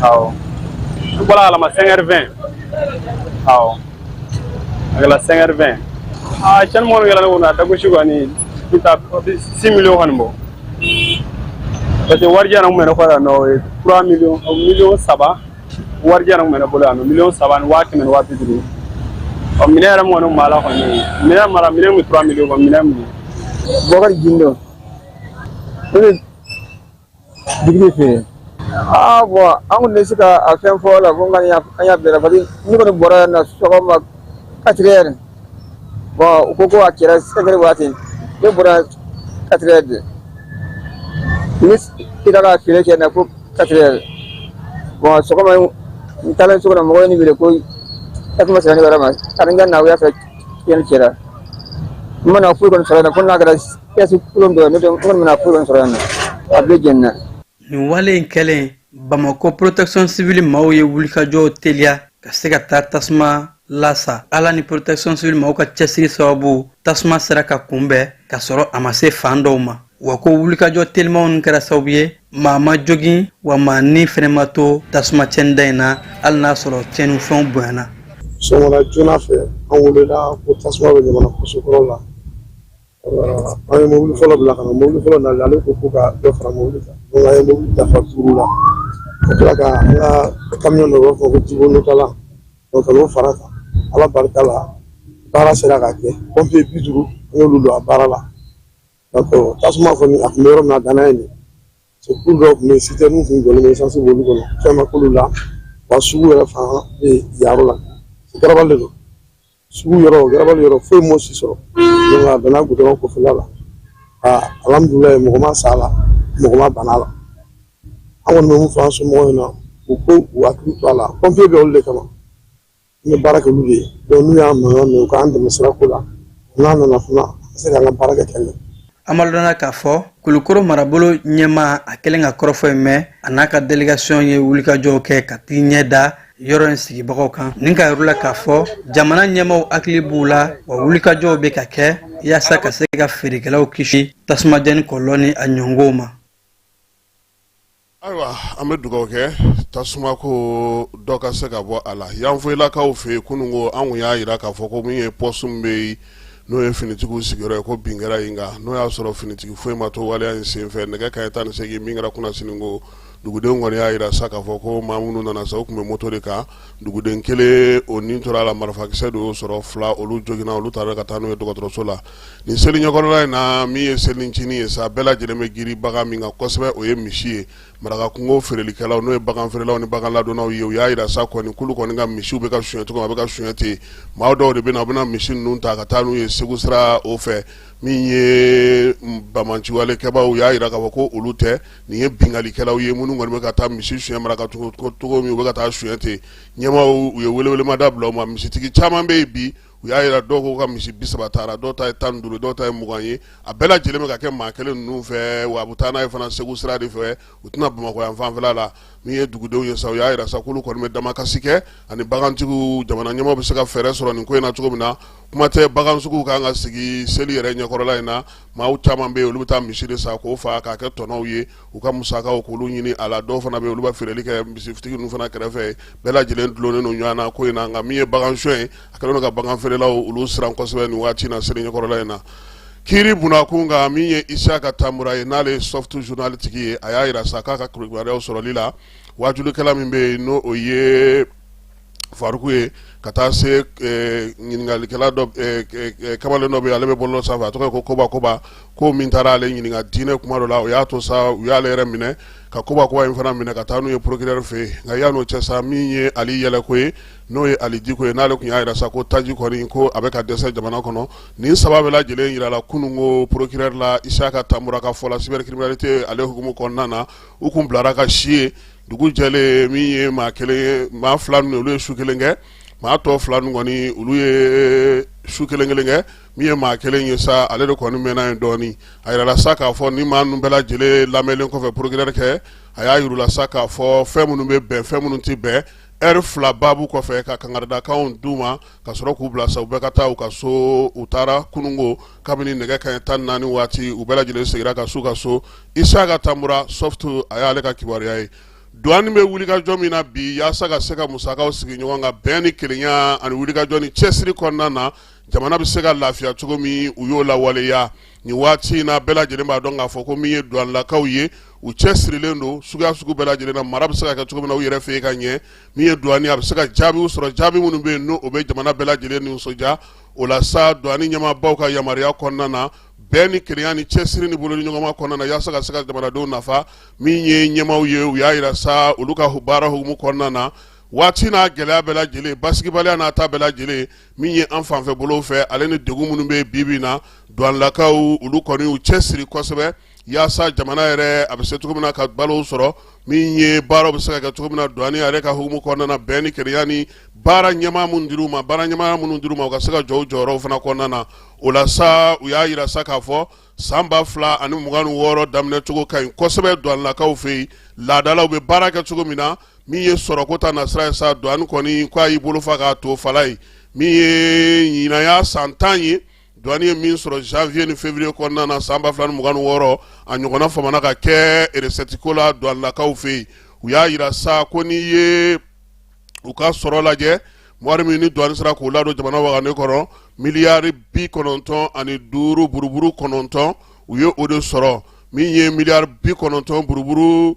awɔ n bɔra a la ma 5h20 awɔ a kɛra 5h20 cɛnni minnu kɛra ne kɔnɔ a dagosi kɔni bɛ taa 6 millions kɔni bɔ parce que warijɛ na kun bɛ ne kɔ yan nɔ o ye 3 millions miliyɔn 3 warijɛ na kun bɛ ne bolo yan nɔ miliyɔn 3 ni 150 ni 150 ɔ minɛn yɛrɛ min kɔni kun b'a la kɔni minɛn mara minɛn kun 3 millions kɔni minɛn mun ye Bɔkari Gindo ne bɛ digiri feere bon an kɔni bɛ se ka a fɛn fɔ la ko an y'a bila parce que ne kɔni bɔra yan nɔ sɔgɔma 4h bon u ko ko a kɛra 5h waati ne bɔra 4h de ni kira ka feere kɛ na ko 4h bon sɔgɔma n taalen so kɔnɔ mɔgɔ ye ne wele ko tasuma sera ne yɔrɔ ma ani n ka na u y'a fɛ tiɲɛni kɛra n mana foyi kɔni sɔrɔ yan nɔ fo n'a kɛra pièce kolon dɔ ye ne kɔni bɛna foyi kɔni sɔrɔ yan nɔ a bɛɛ jenina. nin wale in kɛlen Bamako protection civile maaw ye wulikajɔw teliya ka se ka taa tasuma lasa ala ni protection civile maaw ka cɛsiri sababu tasuma sera ka kunbɛn ka sɔrɔ a ma se fan dɔw ma wa ko wulikajɔ telimanw nin kɛra sababu ye maa ma jogin wa maa ni fɛnɛ ma to tasuma cɛnida in na hali n'a sɔrɔ cɛnnifɛnw bonyana. sɔgɔmada joona fɛ an welela ko tasuma bɛ ɲamana kɔsokɔrɔ la an ye mobili fɔlɔ bila ka na mobili fɔlɔ nali ale ko ka dɔ fara mobili kan donc an ye mobili dafa 5 la ka tila ka an ka camion dɔ b'a fɔ ko Djibo Notala donc ka n'o fara kan ala barika la baara sera ka kɛ pompier 50 an y'olu don a baara la donc tasuma kɔni a tun bɛ yɔrɔ min na a danna yen de c'est pour dɔw tun bɛ yen citerne tun jɔlen bɛ essence b'olu kɔnɔ fɛn ma k'olu la wa sugu yɛrɛ fan bɛ yaro la garabali de don sugu yɔrɔ garabali yɔrɔ foyi m'o si sɔrɔ donc a bɛnna goudron kɔfɛla la alhamdulilayi mɔgɔ ma sa la mɔgɔ ma bana la an kɔni bɛ mun fɔ an somɔgɔw ɲɛna u ko u hakili to a la pompier bɛ olu de kama n bɛ baara kɛ olu de ye donc n'u y'an mankan mɛn u k'an dɛmɛ sirako la n'a nana fana a se k'an ka baara kɛ kɛlɛ. Amalona k'a fɔ Kulukoro marabolo ɲɛmaa a kɛlen ka kɔrɔfɔ in mɛn a n'a ka délégation ye wulikajɔw kɛ ka t'i ɲɛ da yɔrɔ in sigibagaw kan nin ka yɔrɔ la k'a fɔ jamana ɲɛmaaw hakili b'u la wa wulikajɔw bɛ ka kɛ yaasa ka se ka feerekɛlaw kisi tasumajɛni kɔlɔlɔ ni a ɲɔngow ma. Ayiwa an bɛ dugawu kɛ tasuma ko dɔ ka se ka bɔ a la yanfoyilakaw fɛ yen kunun ko an kun y'a jira k'a fɔ ko min ye poste min bɛ yen n'o ye finitigiw sigiyɔrɔ ye ko bin kɛra yen nka n'o y'a sɔrɔ finitigi foyi ma to waleya in senfɛ nɛgɛ kanɲɛ 18 min kɛra kunnasini ko dugudenw kɔni y'a jira sa k'a fɔ ko maa minnu nana sa u tun bɛ moto de kan duguden kelen o nin tora a la marifakisɛ de y'o sɔrɔ 2 olu joginna olu taara ka taa n'u ye dɔgɔtɔrɔso la nin seli ɲɛkɔrɔla in na min ye selinicinin ye sa bɛɛ lajɛlen bɛ giri bagan min kan kosɛbɛ o ye misi ye maraka kungo feerelikɛlaw n'o ye bagan feerelaw ni bagan ladonnaw ye u y'a jira sa kɔni kulu kɔni ka misiw bɛ ka suɲɛ cogo a bɛ ka suɲɛ ten maa dɔw de bɛ na u bɛna misi ninnu ta ka taa n'u ye Segu sira o fɛ min ye bamanciwalekɛbaw u y'a jira k'a fɔ ko olu tɛ nin ye bingalikɛlaw ye minnu kɔni bɛ ka taa misi suɲɛ maraka cogo min u bɛ ka taa suɲɛ ten ɲɛmaaw u ye welewelema da bila u ma misitigi caman bɛ yen bi u y'a yira dɔw ko ka misi 30 taara dɔw ta ye 15 dɔw ta ye 20 ye a bɛɛ lajɛlen bɛ ka kɛ maa kelen ninnu fɛ wa a bɛ taa n'a ye fana Segu sira de fɛ u tɛna Bamakɔ yan fanfɛla la min ye dugudenw ye sa u y'a yira sa k'olu kɔni bɛ damakasi kɛ ani bagantigiw jamana ɲɛmaaw bɛ se ka fɛɛrɛ sɔrɔ nin ko in na cogo min na kuma tɛ bagansuguw kan ka sigi seli yɛrɛ ɲɛkɔrɔla in na maaw caman bɛ yen olu bɛ taa misi de sa k'o fa k'a kɛ tɔnɔw ye u ka musakaw k'olu ɲini a la dɔw fana bɛ yen olu bɛ feereli kɛ misitigi ninnu fana kɛrɛfɛ bɛɛ lajɛlen dulonnen don ɲɔgɔn na ko in na nka min ye bagansuɲɛ ye a kɛlen don ka bagan feerelaw olu siran kosɛbɛ nin waati in na seli ɲɛkɔrɔla in na Kiri Bunakun kan min ye Isaka Tamura ye n'ale ye soft journal tigi ye a y'a yira sa k'a ka kibaruyaw sɔrɔli la wajulikɛla min bɛ yen n'o o ye Faruku ye ka taa se ɲiningalikɛla dɔ kamalen dɔ bɛ yen ale bɛ bɔlɔlɔ sanfɛ a tɔgɔ ye ko Koba ko min taara ale ɲininka diinɛ kuma dɔ la o y'a to sa u y'ale yɛrɛ minɛ ka Koba in fana minɛ ka taa n'u ye procureur fɛ yen nka yan'o cɛ sa min ye Ali Yɛlɛko ye n'o ye Ali Diko ye n'ale tun y'a yira sa ko taji kɔni ko a bɛ ka dɛsɛ jamana kɔnɔ nin saba bɛɛ lajɛlen yira la kunun ko procureur la Isaka Tamura ka fɔ la cybercriminalité ale hukumu kɔnɔna na u kun bilara ka si ye dugu jɛlen min ye maa fila ninnu olu ye su kelen kɛ maa tɔ fila ninnu kɔni olu ye su kelen kɛ min ye maa kelen ye sa ale de kɔni mɛnna yen dɔɔni a yirala sa k'a fɔ ni maa ninnu bɛɛ lajɛlen lamɛnlen kɔfɛ procureur kɛ a y'a yirula sa k'a fɔ fɛn minnu bɛ bɛn fɛn minnu tɛ bɛn heure 2 baabu kɔfɛ ka kangaridakanw d'u ma ka sɔrɔ k'u bila sa u bɛɛ ka taa u ka so u taara kunungo kabini nɛgɛ kanɲɛ 14 waati u bɛɛ lajɛlen segira ka s'u ka so Isaka Tamura soft a y'ale ka kibaruya ye douane bɛ wulikajɔ min na bi yaasa ka se ka musakaw sigi ɲɔgɔn kan bɛn ni kelenya ani wulikajɔ ni cɛsiri kɔnɔna na jamana bɛ se ka lafiya cogo min u y'o lawaleya nin waati in na bɛɛ lajɛlen b'a dɔn k'a fɔ ko min ye douanelakaw ye u cɛsirilen don suguya sugu bɛɛ lajɛlen na mara bɛ se ka kɛ cogo min na u yɛrɛ fɛ yen ka ɲɛ min ye douane a bɛ se ka jaabiw sɔrɔ jaabi minnu bɛ yen n'o bɛ jamana bɛɛ lajɛlen nisɔndiya o la sa douane ɲɛmaabaw ka yamaruya kɔnɔna na bɛɛ ni kelenya ni cɛsiri ni bolo ni ɲɔgɔnma kɔnɔna na yaasa ka se ka jamanadenw nafa min ye ɲɛmaaw ye u y'a yira sa olu ka baara hukumu kɔnɔna na waati n'a gɛlɛya bɛɛ lajɛlen basigibaliya n'a ta bɛɛ lajɛlen min ye an fanfɛ bolow fɛ ale ni degun minnu bɛ bi na douanelakaw olu kɔni u cɛsiri kosɛbɛ yaasa jamana yɛrɛ a bɛ se cogo min na ka balow sɔrɔ min ye baaraw bɛ se ka kɛ cogo min na douane yɛrɛ ka hukumu kɔnɔna na bɛn ni kelenya ni baara ɲɛmaa minnu dir'u ma baara ɲɛmaa minnu dir'u ma u ka se ka jɔ u jɔyɔrɔw fana kɔnɔna na o la sa u y'a yira sa k'a fɔ san 2026 daminɛ cogo ka ɲi kosɛbɛ douanelakaw fɛ yen laadalaw bɛ baara kɛ cogo min na min ye sɔrɔko ta nasira ye sa douane kɔni ko a y'i bolo fa k'a to fala ye min ye ɲinaya san 10 ye douane ye min sɔrɔ janvier ni février kɔnɔna na san 2026 a ɲɔgɔnna famana ka kɛ recette ko la douanelakaw fɛ yen u y'a yira sa ko n'i ye u ka sɔrɔ lajɛ wari min ni douane sera k'o ladon jamana wagane kɔrɔ miliyari 95 buruburu 9 u ye o de sɔrɔ min ye miliyari 90 buruburu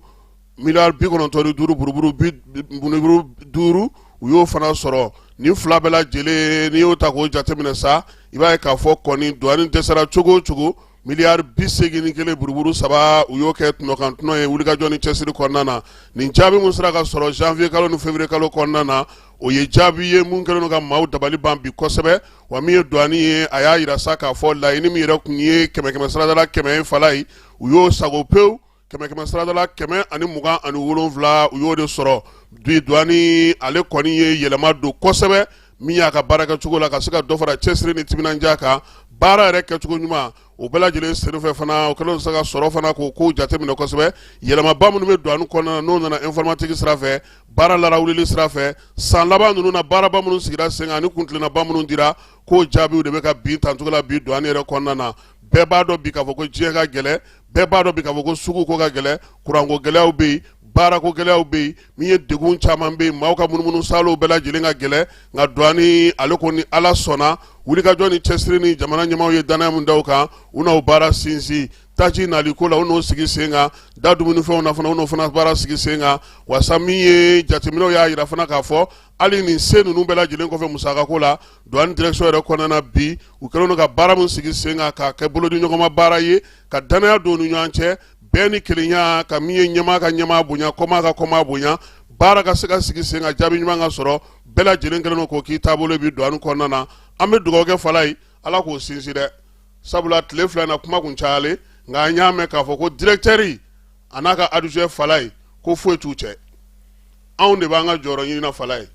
miliyari 95 buruburu 5 u y'o fana sɔrɔ ni fila bɛɛ lajɛlen n'i y'o ta k'o jateminɛ sa i b'a ye k'a fɔ kɔni douane dɛsɛra cogo o cogo miliyari 81 buruburu 3 u y'o kɛ tunɔkan tunɔ ye wulikajɔ ni cɛsiri kɔnɔna na nin jaabi mun sera ka sɔrɔ janvier kalo ni février kalo kɔnɔna na o ye jaabi ye mun kɛlen don ka maaw dabali ban bi kosɛbɛ wa min ye douane ye a y'a yira sa k'a fɔ laɲini min yɛrɛ tun ye 100 saradala 100 ye fala ye u y'o sago pewu 100 saradala 127 u y'o de sɔrɔ bi douane ale kɔni ye yɛlɛma don kosɛbɛ min y'a ka baara kɛcogo la ka se ka dɔ fara cɛsiri ni timinandiya kan baara yɛrɛ kɛcogo ɲuman o bɛɛ lajɛlen senfɛ fana o kɛlen se ka sɔrɔ fana k'o kow jateminɛ kosɛbɛ yɛlɛmaba minnu bɛ douane kɔnɔna na n'o nana informatique sira fɛ baara larawulili sira fɛ san laban ninnu na baaraba minnu sigira sen kan ani kuntilennaba minnu dira k'o jaabiw de bɛ ka bin tancogo la bi douane yɛrɛ kɔnɔna na bɛɛ b'a dɔn bi k'a fɔ ko diɲɛ ka gɛlɛ bɛɛ b'a dɔn bi k'a fɔ ko sugu ko ka gɛlɛ kuranko gɛlɛyaw bɛ yen baarako gɛlɛyaw bɛ yen min ye degun caman bɛ yen maaw ka munumunu salow bɛɛ lajɛlen ka gɛlɛ nka douane ale ko ni ala sɔnna wulikajɔ ni cɛsiri ni jamana ɲɛmaaw ye danaya min da u kan u n'o baara sinsin taji nali ko la u n'o sigi sen kan da dumunifɛnw na fana u n'o fana baara sigi sen kan wasa min ye jateminɛw y'a yira fana k'a fɔ hali nin se ninnu bɛɛ lajɛlen kɔfɛ musakako la douane direction yɛrɛ kɔnɔna na bi u kɛlen don ka baara min sigi sen kan k'a kɛ bolodiɲɔgɔnma baara ye ka danaya don u ni ɲɔgɔn cɛ bɛɛ ni kelenya ka min ye ɲɛmaa ka ɲɛmaa bonya kɔmaa ka kɔmaa bonya baara ka se ka sigi sen kan jaabi ɲuman ka sɔrɔ bɛɛ lajɛlen kɛlen don k'o k'i taabolo bi douane kɔnɔna na an bɛ dugawu kɛ fala ye ala k'o sinsin dɛ sabula tile fila in na kuma kun cayalen nka an y'a mɛn k'a fɔ ko directeur a n'a ka adjoint fala ye ko foyi t'u cɛ anw de b'an ka jɔyɔrɔ ɲini na fala ye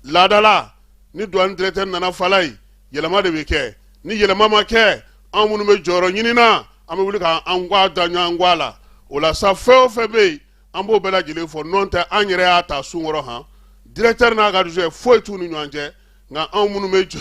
laadala ni douane directeur nana fala ye yɛlɛma de bɛ kɛ ni yɛlɛma ma kɛ an minnu bɛ jɔyɔrɔ ɲini na an bɛ wuli k'an gwa da ɲɔgɔn gwa la o la sa fɛn o fɛn bɛ yen an b'o bɛɛ lajɛlen fɔ n'o tɛ an yɛrɛ y'a ta sun kɔrɔ han directeur n'a ka adjoint foyi t'u ni ɲɔgɔn cɛ nka anw minnu bɛ jɔ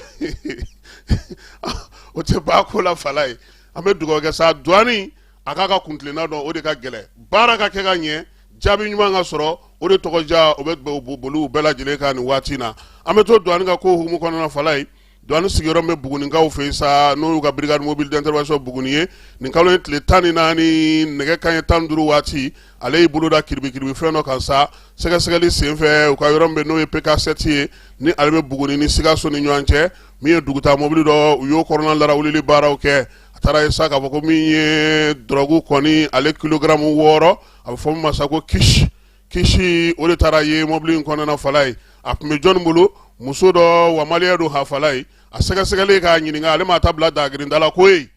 o tɛ ban ko la fala ye an bɛ dugawu kɛ sa douane a k'a ka kuntilenna dɔn o de ka gɛlɛn baara ka kɛ ka ɲɛ jaabi ɲuman ka sɔrɔ o de tɔgɔ ja o bɛ boli u bɛɛ lajɛlen kan nin waati in na an bɛ to douane ka ko hukumu kɔnɔna fala ye douane sigiyɔrɔ bɛ Bugunikaw fɛ yen sa n'o y'u ka brigade mobile d'intervention Buguni ye nin kalo ye tile 14 nɛgɛ kanɲɛ 15 waati ale y'i bolo da kiribikiribi fɛn dɔ kan sa sɛgɛsɛgɛli senfɛ u ka yɔrɔ min bɛ n'o ye PK7 ye ni ale bɛ Buguni ni Sikaso ni ɲɔgɔn cɛ min ye dugutaa mobili dɔ u y'o kɔnɔna larawulili baaraw kɛ a taara ye sa k'a fɔ ko min ye drogue kɔni ale kilogramme 6 a bɛ fɔ min ma sa ko kisi o de taara ye mobili in kɔnɔna fala ye a tun bɛ jɔnni bolo muso dɔ wa maliyɛn don hafala ye a sɛgɛsɛgɛli k'a ɲininka ale ma ta bila dagirinda la ko ye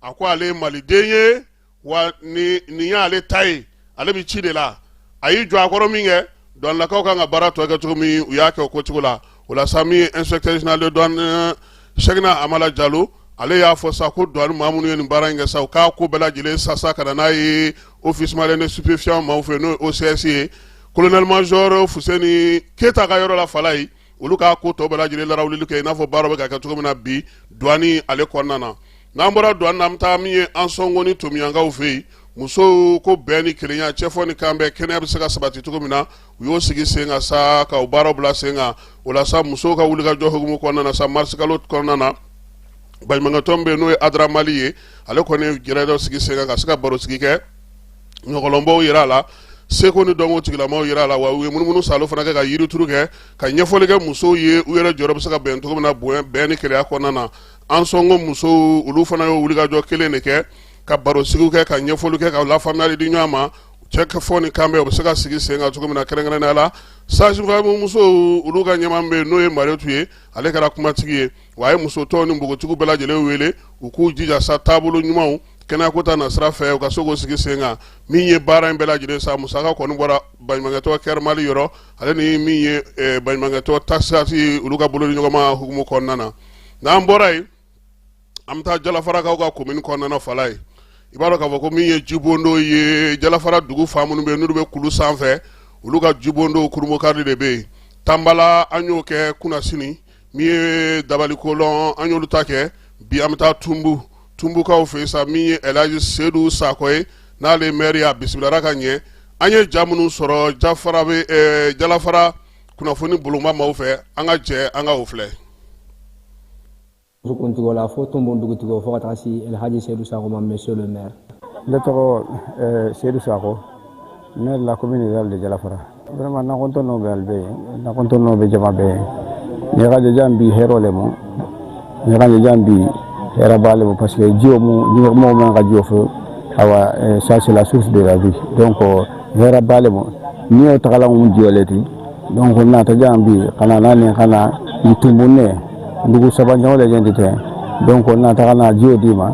a ko ale ye maliden ye wa nin y'ale ta ye ale bɛ ci de la a y'i jɔ a kɔrɔ min kɛ douanelakaw kan ka baara tɔ kɛ cogo min u y'a kɛ o cogo la o la sa min ye inspecteur général de douane Cheikhna Amala Jalo ale y'a fɔ sa ko douane maa minnu ye nin baara in kɛ sa u k'a ko bɛɛ lajɛlen sasa ka na n'a ye office malien de stupéfiants maaw fɛ n'o ye OCS ye colonel major Fuseni Keta ka yɔrɔ la fala ye olu k'a ko tɔ bɛɛ lajɛlen larawulili kɛ i n'a fɔ baara bɛ ka kɛ cogo min na bi douane ale kɔnɔna na n'an bɔra douane na an bɛ taa min ye an sɔngo ni Tomiyankaw fɛ yen musow ko bɛn ni kelenya cɛfɔ ni kan bɛɛ kɛnɛya bɛ se ka sabati cogo min na u y'o sigi sen kan sa ka o baaraw bila sen kan o la sa musow ka wulikajɔ hukumu kɔnɔna na sa mars kalo kɔnɔna na baɲumankɛ tɔn bɛ yen n'o ye Adra Mali ye ale kɔni ye gɛrɛ dɔ sigi sen kan ka se ka baro sigi kɛ ɲɔgɔlɔnbaw yira a la seko ni dɔnko tigilamaw yira a la wa u ye munumunu salo fana kɛ ka yirituru kɛ ka ɲɛfɔli kɛ musow ye u yɛrɛ jɔyɔrɔ bɛ se ka bɛn cogo min na bɛn ni kelenya kɔnɔna na an sɔngo musow olu fana y'o wulikajɔ kelen de kɛ ka baro sigiw kɛ ka ɲɛfɔli kɛ ka lafaamuyali di ɲɔgɔn ma cɛ fɔ ni kan bɛɛ u bɛ se ka sigi sen kan cogo min na kɛrɛnkɛrɛnnenya la sage-femme musow olu ka ɲɛmaa bɛ yen n'o ye Marietu ye ale kɛra kumatigi ye wa a ye muso tɔw ni npogotigiw bɛɛ lajɛlen wele u k'u jija sa taabolo ɲumanw kɛnɛya ta na sira fɛ u ka se k'o sigi sen kan min ye baara in bɛɛ lajɛlen sa musaka kɔni bɔra baɲumankɛtɔn Kɛri Mali yɔrɔ ale ni min ye baɲumankɛtɔn taxati olu ka bolo ni ɲɔgɔnma hukumu kɔnɔna na n'an bɔra yen an bɛ taa Jalafarakaw ka commune kɔnɔna fala ye i b'a dɔn k'a fɔ ko min ye jibondo ye Jalafara dugu fa minnu bɛ yen n'olu bɛ kulu sanfɛ olu ka jibondo kurumokari de bɛ yen Tanbala an y'o kɛ kunasini min ye Dabalikolon an y'olu ta kɛ bi an bɛ taa Tumbukaw fɛ sa min ye Elhaji Seydou Sakɔ ye n'ale maire y'a bisikilara ka ɲɛ an ye ja minnu sɔrɔ Jalafara kunnafoni boloma maaw fɛ an ka jɛ an ka o filɛ. Kuntigiw la fo Tumbu dugutigiw fo ka taa se Elhaji Seydou Sakɔ ma monsieur le maire. Ne tɔgɔ Seydou Sakɔ maire de la commune rurale de Jalafara. Vraiment nakɔntɔn n'o bɛ bɛ yen nakɔntɔn n'o bɛ jama bɛ yen ɲɛgajɛ jan bi hɛrɛ le mo ɲɛgajɛ jan bi hɛrɛ b'ale mo parce que jiw mu ɲɛgɛmaw man ka jiw fɔ awa ça c'est la source de la vie donc hɛrɛ b'ale mo ni y'o tagala mun jiw le ti donc nata jan bi kana nani kana Tumbu ne dugu saba ɲɔgɔn le jɛn tɛ donc nata kana jiw di ma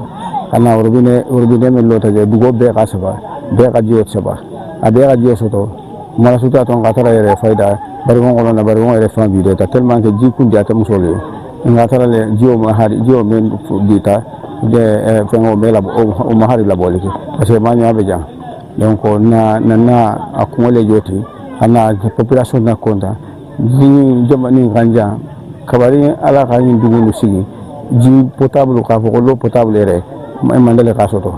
kana robinet min lota je dugu bɛɛ ka saba bɛɛ ka jiw saba a bɛɛ ka jiw sɔrɔ mara suta ton ka tara yɛrɛ fayda barigon kɔnɔ na barigon yɛrɛ fan bi ta tellement que ji kun jata muso le nga tara le jiw ma hari jiw men dita de fɛngɛ o bɛɛ la o ma hari labɔli kɛ parce que ma ɲa bɛ jan donc na a kuŋo le joti ana population na konta ji jamani kan jan kabari ala ka ɲi dugu nu sigi ji potable k'a fɔ ko l'eau potable yɛrɛ mandale k'a sɔrɔ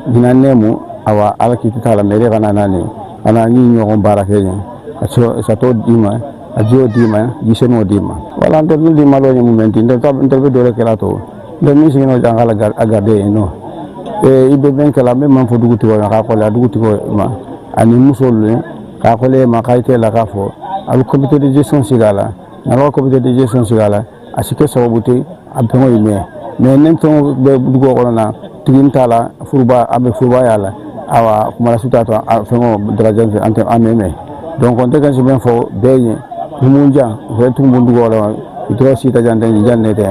dina nemu awa ala kiti t'a la mairie kana nani ana ni ɲɔgɔn baara kɛ ɲɛ a t'o d'i ma a jiw d'i ma jisɛn'o d'i ma wala n tɛ min d'i ma dɔ ye mun mɛnti n tɛ bɛ dɔ wɛrɛ kɛra to n tɛ min sigin n'o jan k'a garder yen nɔ i bɛ bɛn kɛla n bɛ man fɔ dugutigiw ma k'a kɔlɛ a dugutigiw ma ani musow le k'a kɔlɛ ma k'a tɛ la k'a fɔ a bɛ comité de gestion sigi a la n'a ka comité de gestion sigi a la a si kɛ sababu tɛ a fɛngɛ ye mais ne fɛnw bɛ dugu kɔnɔ na tigi t'a la furuba a bɛ furuba y'a la awa kumara suta to fɛngɛ darajan fɛ an mɛmɛ donc on tɛ ka sɛbɛn fɔ bɛɛ ye tumunjan fɛ tumun dugu kɔnɔ i tɔgɔ sita jan tɛ jan ne tɛ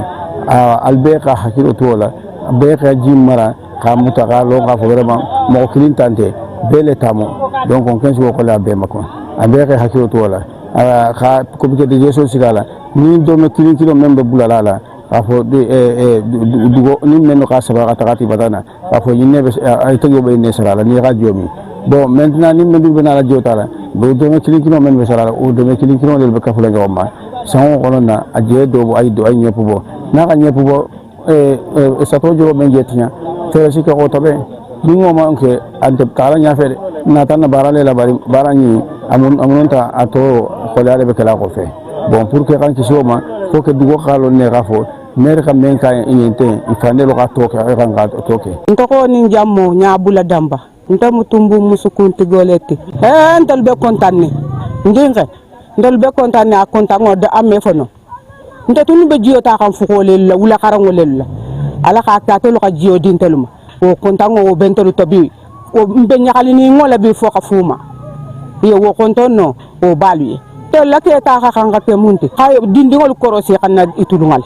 ali bɛɛ ka hakili to o la bɛɛ ka ji mara k'a muta k'a lɔn k'a fɔ vraiment mɔgɔ kelen tan tɛ bɛɛ le t'a mɔ donc on kɛn sigi o kɔlɛ a bɛɛ ma kɔn a bɛɛ ka hakili to o la ka comité de gestion sigi a la ni dɔrɔmɛ kelen min bɛ bulala a la afo dugo ni men ka saba ka takati batana afo yinne be ay to yobe ne sara ni radio mi bon maintenant ni men be na radio tala do me kilo men be sara o do me kilo del be ka fula ngoma sango kono na aje do ay nyepu bo na ka nyepu bo sa to jo men jetinya tere sika ko tabe ni ngoma ke ante kala nya fere na tan barale la barani amunta ato kolare be kala ko fe bon pour que kan kisoma faut que dugo khalo ne gafo mer kam men ka inente ifane lo ka toke kan ga toke ntoko ni jammo nya bula damba nta mutumbu musukunti goleti ndal be kontane ndinga ndal be kontane a kontango da amme fono nta tunu be jiyo ta kan fuko le wula karango le ala ka ta to lo ka jiyo dinteluma o kontango o bentolu tobi o mbe nyakali ni ngola bi fo ka fuma ye wo kontonno o balwi to la ke ta ka kan ga te munti hay dindingol korosi kan itulungal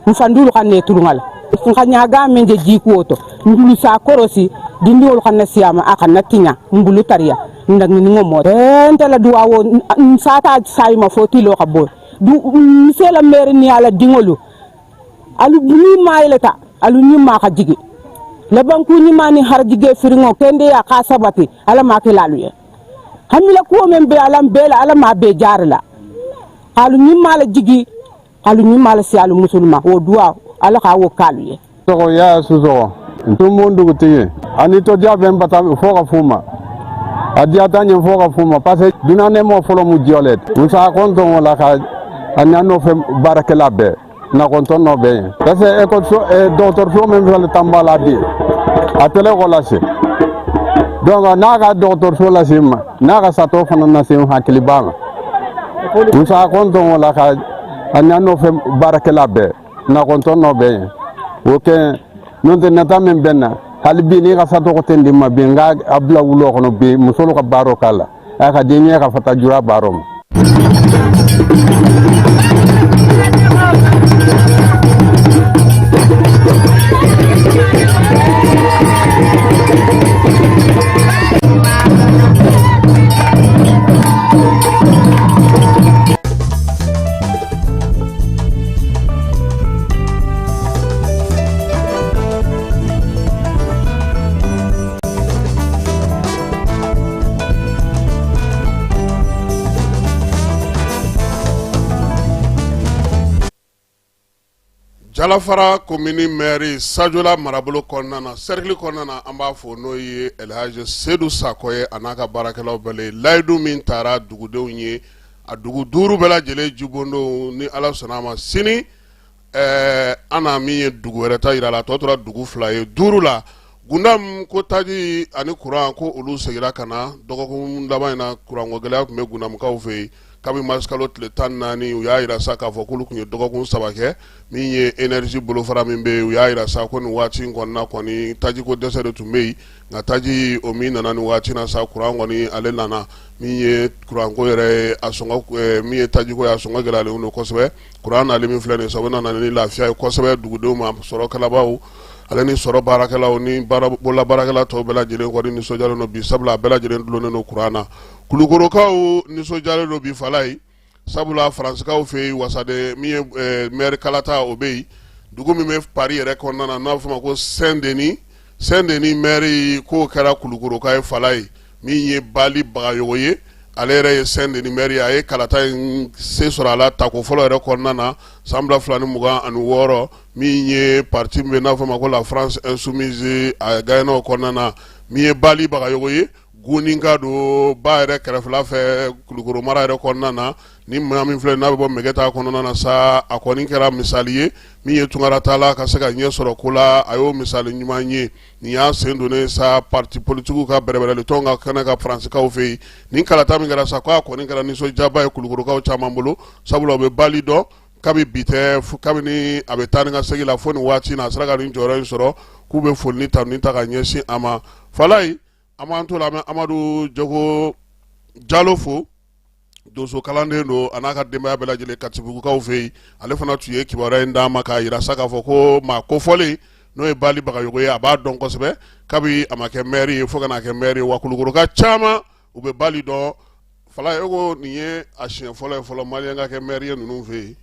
mfandulu kan ne tulungal nganya ga menje jikuoto ndulu sa korosi dindingol kan siyama akan natinya mbulu tariya ndak ni ngomo entela duwawo sata sayma fotilo ka bo du misela mere ni ala dingolu alu buni maylata alu ni ma ka jigi la banku ni mani har jige firingo kende ya ka sabati ala ma ke laluye hamila ko men be alam bela ala ma be jarla alu ni mala jigi alu ni mala si alu musulma o duwa ala ka wo kaluye to ya suzo ntum mundu gutiye ani to jabe mbata fo ka fuma adia tanye fo ka fuma parce dunane mo folo mu diolet usa konto wala ka anyano fe barakela be na konto no be parce école so docteur so même le tambala di atele ko lase donc na ka docteur so lase ma na ka sato fana na se hakili banga usa konto wala ka anyano fe barakela be na konto no be oke non te nata men benna hal bi ni ka sato ko tendi ma be nga abla wulo ko no be musolo ka baro kala aka denye ka fata jura barom Jalafara commune maire Sajola marabolo kɔnɔna cercle kɔnɔna an b'a fɔ n'o ye Elhaji Sedu Sako ye a n'a ka baarakɛlaw bɛɛ layidu min taara dugudenw ye a dugu 5 bɛɛ lajɛlen jubondon ni Ala sɔnna a ma sini an na min ye dugu wɛrɛ ta yira la tɔ tora dugu 2 ye 5 la Gundam ko taji ani kuran ko olu segira ka na dɔgɔkun laban in na kuranko gɛlɛya tun bɛ Gundamukaw fɛ yen kabi maskalo tile 14 u y'a yira sa k'a fɔ k'olu tun ye dɔgɔkun 3 kɛ min ye énergie bolofara min bɛ u y'a yira sa ko nin waati in kɔnɔna kɔni taji ko dɛsɛ de tun bɛ yen nka taji o min nana nin waati na sa kuran kɔni ale nana min ye kuranko yɛrɛ a sɔngɔ min ye taji ko ye a sɔngɔ gɛlɛyalen don kosɛbɛ kuran nali min filɛ nin sabu nana ni lafiya ye kosɛbɛ dugudenw ma sɔrɔ kalabaw ale ni sɔrɔ baarakɛlaw ni bolola baarakɛla tɔw bɛɛ lajɛlen kɔni nisɔndiyalen don bi sabula a bɛɛ lajɛlen dulonnen don kuran na kulukorokaw nisɔndiyalen don bi fala ye sabula faransikaw fɛ yen wasade min ye maire kalata o bɛ yen dugu min bɛ Paris yɛrɛ kɔnɔna na n'a bɛ fɔ o ma ko Saint-Denis maire k'o kɛra kulukoroka ye fala ye min ye Bali Bagayogo ye ale yɛrɛ ye Saint-Denis maire a ye kalata in se sɔrɔ a la tako fɔlɔ yɛrɛ kɔnɔna na san 2026 min ye parti min bɛ n'a bɛ fɔ o ma ko la France Insoumise a gagnera o kɔnɔna na min ye Bali Bagayogo ye Guninka do ba yɛrɛ kɛrɛfɛla fɛ Kulukoro mara yɛrɛ kɔnɔna na ni maa min filɛ n'a bɛ bɔ Mɛgɛta kɔnɔna na sa a kɔni kɛra misali ye min ye Tunkara Talla ka se ka ɲɛ sɔrɔ ko la a y'o misali ɲuman ye nin y'a sen donnen sa parti politique ka bɛrɛbɛrɛli tɔn ka kɛnɛ ka faransikaw fɛ yen nin kalata min kɛra sa ko a kɔni kɛra nisɔndiyaba ye Kulukorokaw caman bolo sabula u bɛ Bali dɔn kabi bi tɛ kabini a bɛ taa ni ka segin la fo nin waati in na a sera ka nin jɔyɔrɔ in sɔrɔ k'u bɛ foli ni tanuni ta ka ɲɛsin a ma fala ye an b'an to la an bɛ Amadu Jago Jalo fo donso kalanden don a n'a ka denbaya bɛɛ lajɛlen Katibugukaw fɛ yen ale fana tun ye kibaruya in d'a ma k'a yira sa k'a fɔ ko maa kofɔlen n'o ye Bali Bagayogo ye a b'a dɔn kosɛbɛ kabi a ma kɛ maire ye fo ka n'a kɛ maire ye wa Kulukoroka caman u bɛ Bali dɔn fala ye ko nin ye a siɲɛ fɔlɔ ye fɔlɔ maliyɛn ka kɛ maire ye ninnu fɛ yen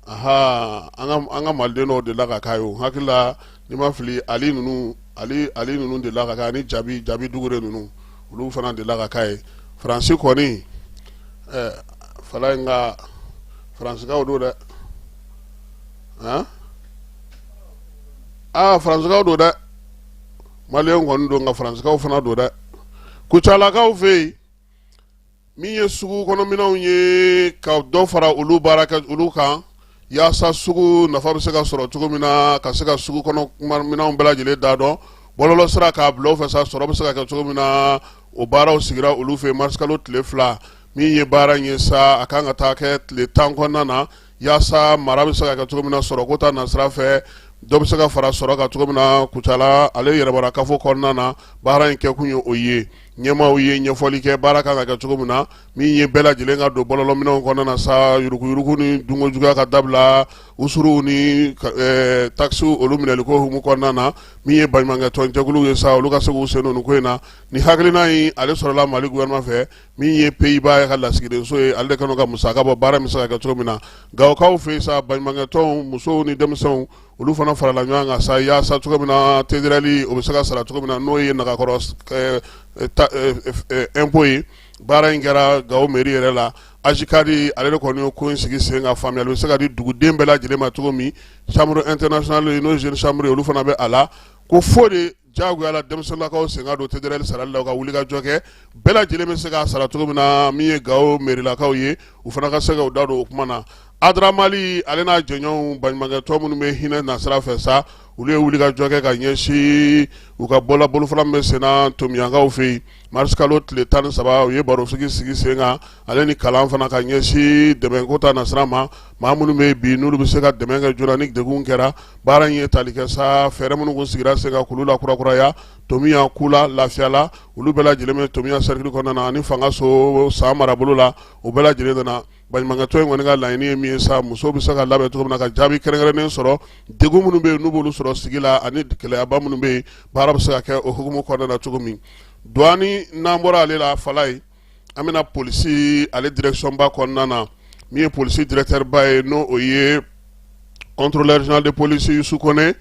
aha anga maldeno de la kayo hakila ni ma fili ali nunu de la ka ni jabi dugure nunu ulu fana de la kai francis koni fala nga francis ka do da francis ka do da malion gon do nga francis ka fana do da ku chala ka fe mi ye sugu kono minaw ye ka do fara ulu baraka ulu kan yasa sugu nafa bɛ se ka sɔrɔ cogo min na ka se ka sugu kɔnɔ minɛnw bɛɛ lajɛlen da dɔn bɔlɔlɔ sira k'a bila o fɛ sa sɔrɔ bɛ se ka kɛ cogo min na o baaraw sigira olu fɛ marisikalo tile 2 min ye baara in ye sa a kan ka taa kɛ tile 10 kɔnɔna na yasa mara bɛ se ka kɛ cogo min na sɔrɔ ko ta nasira fɛ dɔ bɛ se ka fara sɔrɔ kan cogo min na Kucala ale yɛrɛmara kafo kɔnɔna na baara in kɛ kun ye o ye ɲɛmaaw ye ɲɛfɔli kɛ baara kan ka kɛ cogo min na min ye bɛɛ lajɛlen ka don bɔlɔlɔminɛnw kɔnɔna na sa yuruguyurugu ni dunko juguya ka dabila usuruw ni taxiw olu minɛliko humu kɔnɔna na min ye baɲumankɛ tɔnjɛkuluw ye sa olu ka se k'u sen don nin ko in na ni hakilina in ale sɔrɔla Mali gouvernement fɛ min ye Pays-Bas ka lasigidenso ye ale de kan ka musaka bɔ baara min se ka kɛ cogo min na Gawokaw fɛ sa baɲumankɛ tɔnw musow ni denmisɛnw olu fana farala ɲɔgɔn kan sa yaasa cogo min na tederali o bɛ se ka sara cogo min na n'o ye nagakɔrɔ impôt ye baara in kɛra Gawo mairie yɛrɛ la Ajikadi ale de kɔni ko in sigi sen ka faamuyali bɛ se ka di duguden bɛɛ lajɛlen ma cogo min chambre internationale n'o jeune chambre olu fana bɛ a la ko fo de jagoya la denmisɛnninlakaw sen ka don tederali sarali la u ka wuli ka jɔ kɛ bɛɛ lajɛlen bɛ se ka sara cogo min na min ye Gawo mairilakaw ye u fana ka se ka u da don o kuma na Adramali ale n'a jɛɲɔgɔnw baɲumankɛtɔn minnu bɛ hinɛ nasira fɛ sa olu ye wuli ka jɔ kɛ ka ɲɛsin u ka bolofara min bɛ senna Tomiyankaw fɛ yen marisikalo tile 13 u ye barosigi sigi sen kan ale ni kalan fana ka ɲɛsin dɛmɛko ta nasira ma maa minnu bɛ bi n'olu bɛ se ka dɛmɛ kɛ joona ni degun kɛra baara in ye tali kɛ sa fɛɛrɛ minnu kun sigira sen kan k'olu lakurakuraya Tomiya Kula Lafiyala olu bɛɛ lajɛlen bɛ Tomiya cercle kɔnɔna na ani fangaso san marabolo la o bɛɛ lajɛlen nana baɲumankɛtɔn in kɔni ka laɲini ye min ye sa musow bɛ se ka labɛn cogo min na ka jaabi kɛrɛnkɛrɛnnen sɔrɔ degun minnu bɛ yen n'u b'olu sɔrɔ sigi la ani gɛlɛyaba minnu bɛ yen baara bɛ se ka kɛ o hukumu kɔnɔna na cogo min douane n'an bɔra ale la fala ye an bɛna polisi ale direction ba kɔnɔna na min ye polisi directeur ba ye n'o o ye contrôleur général de police Youssou Kone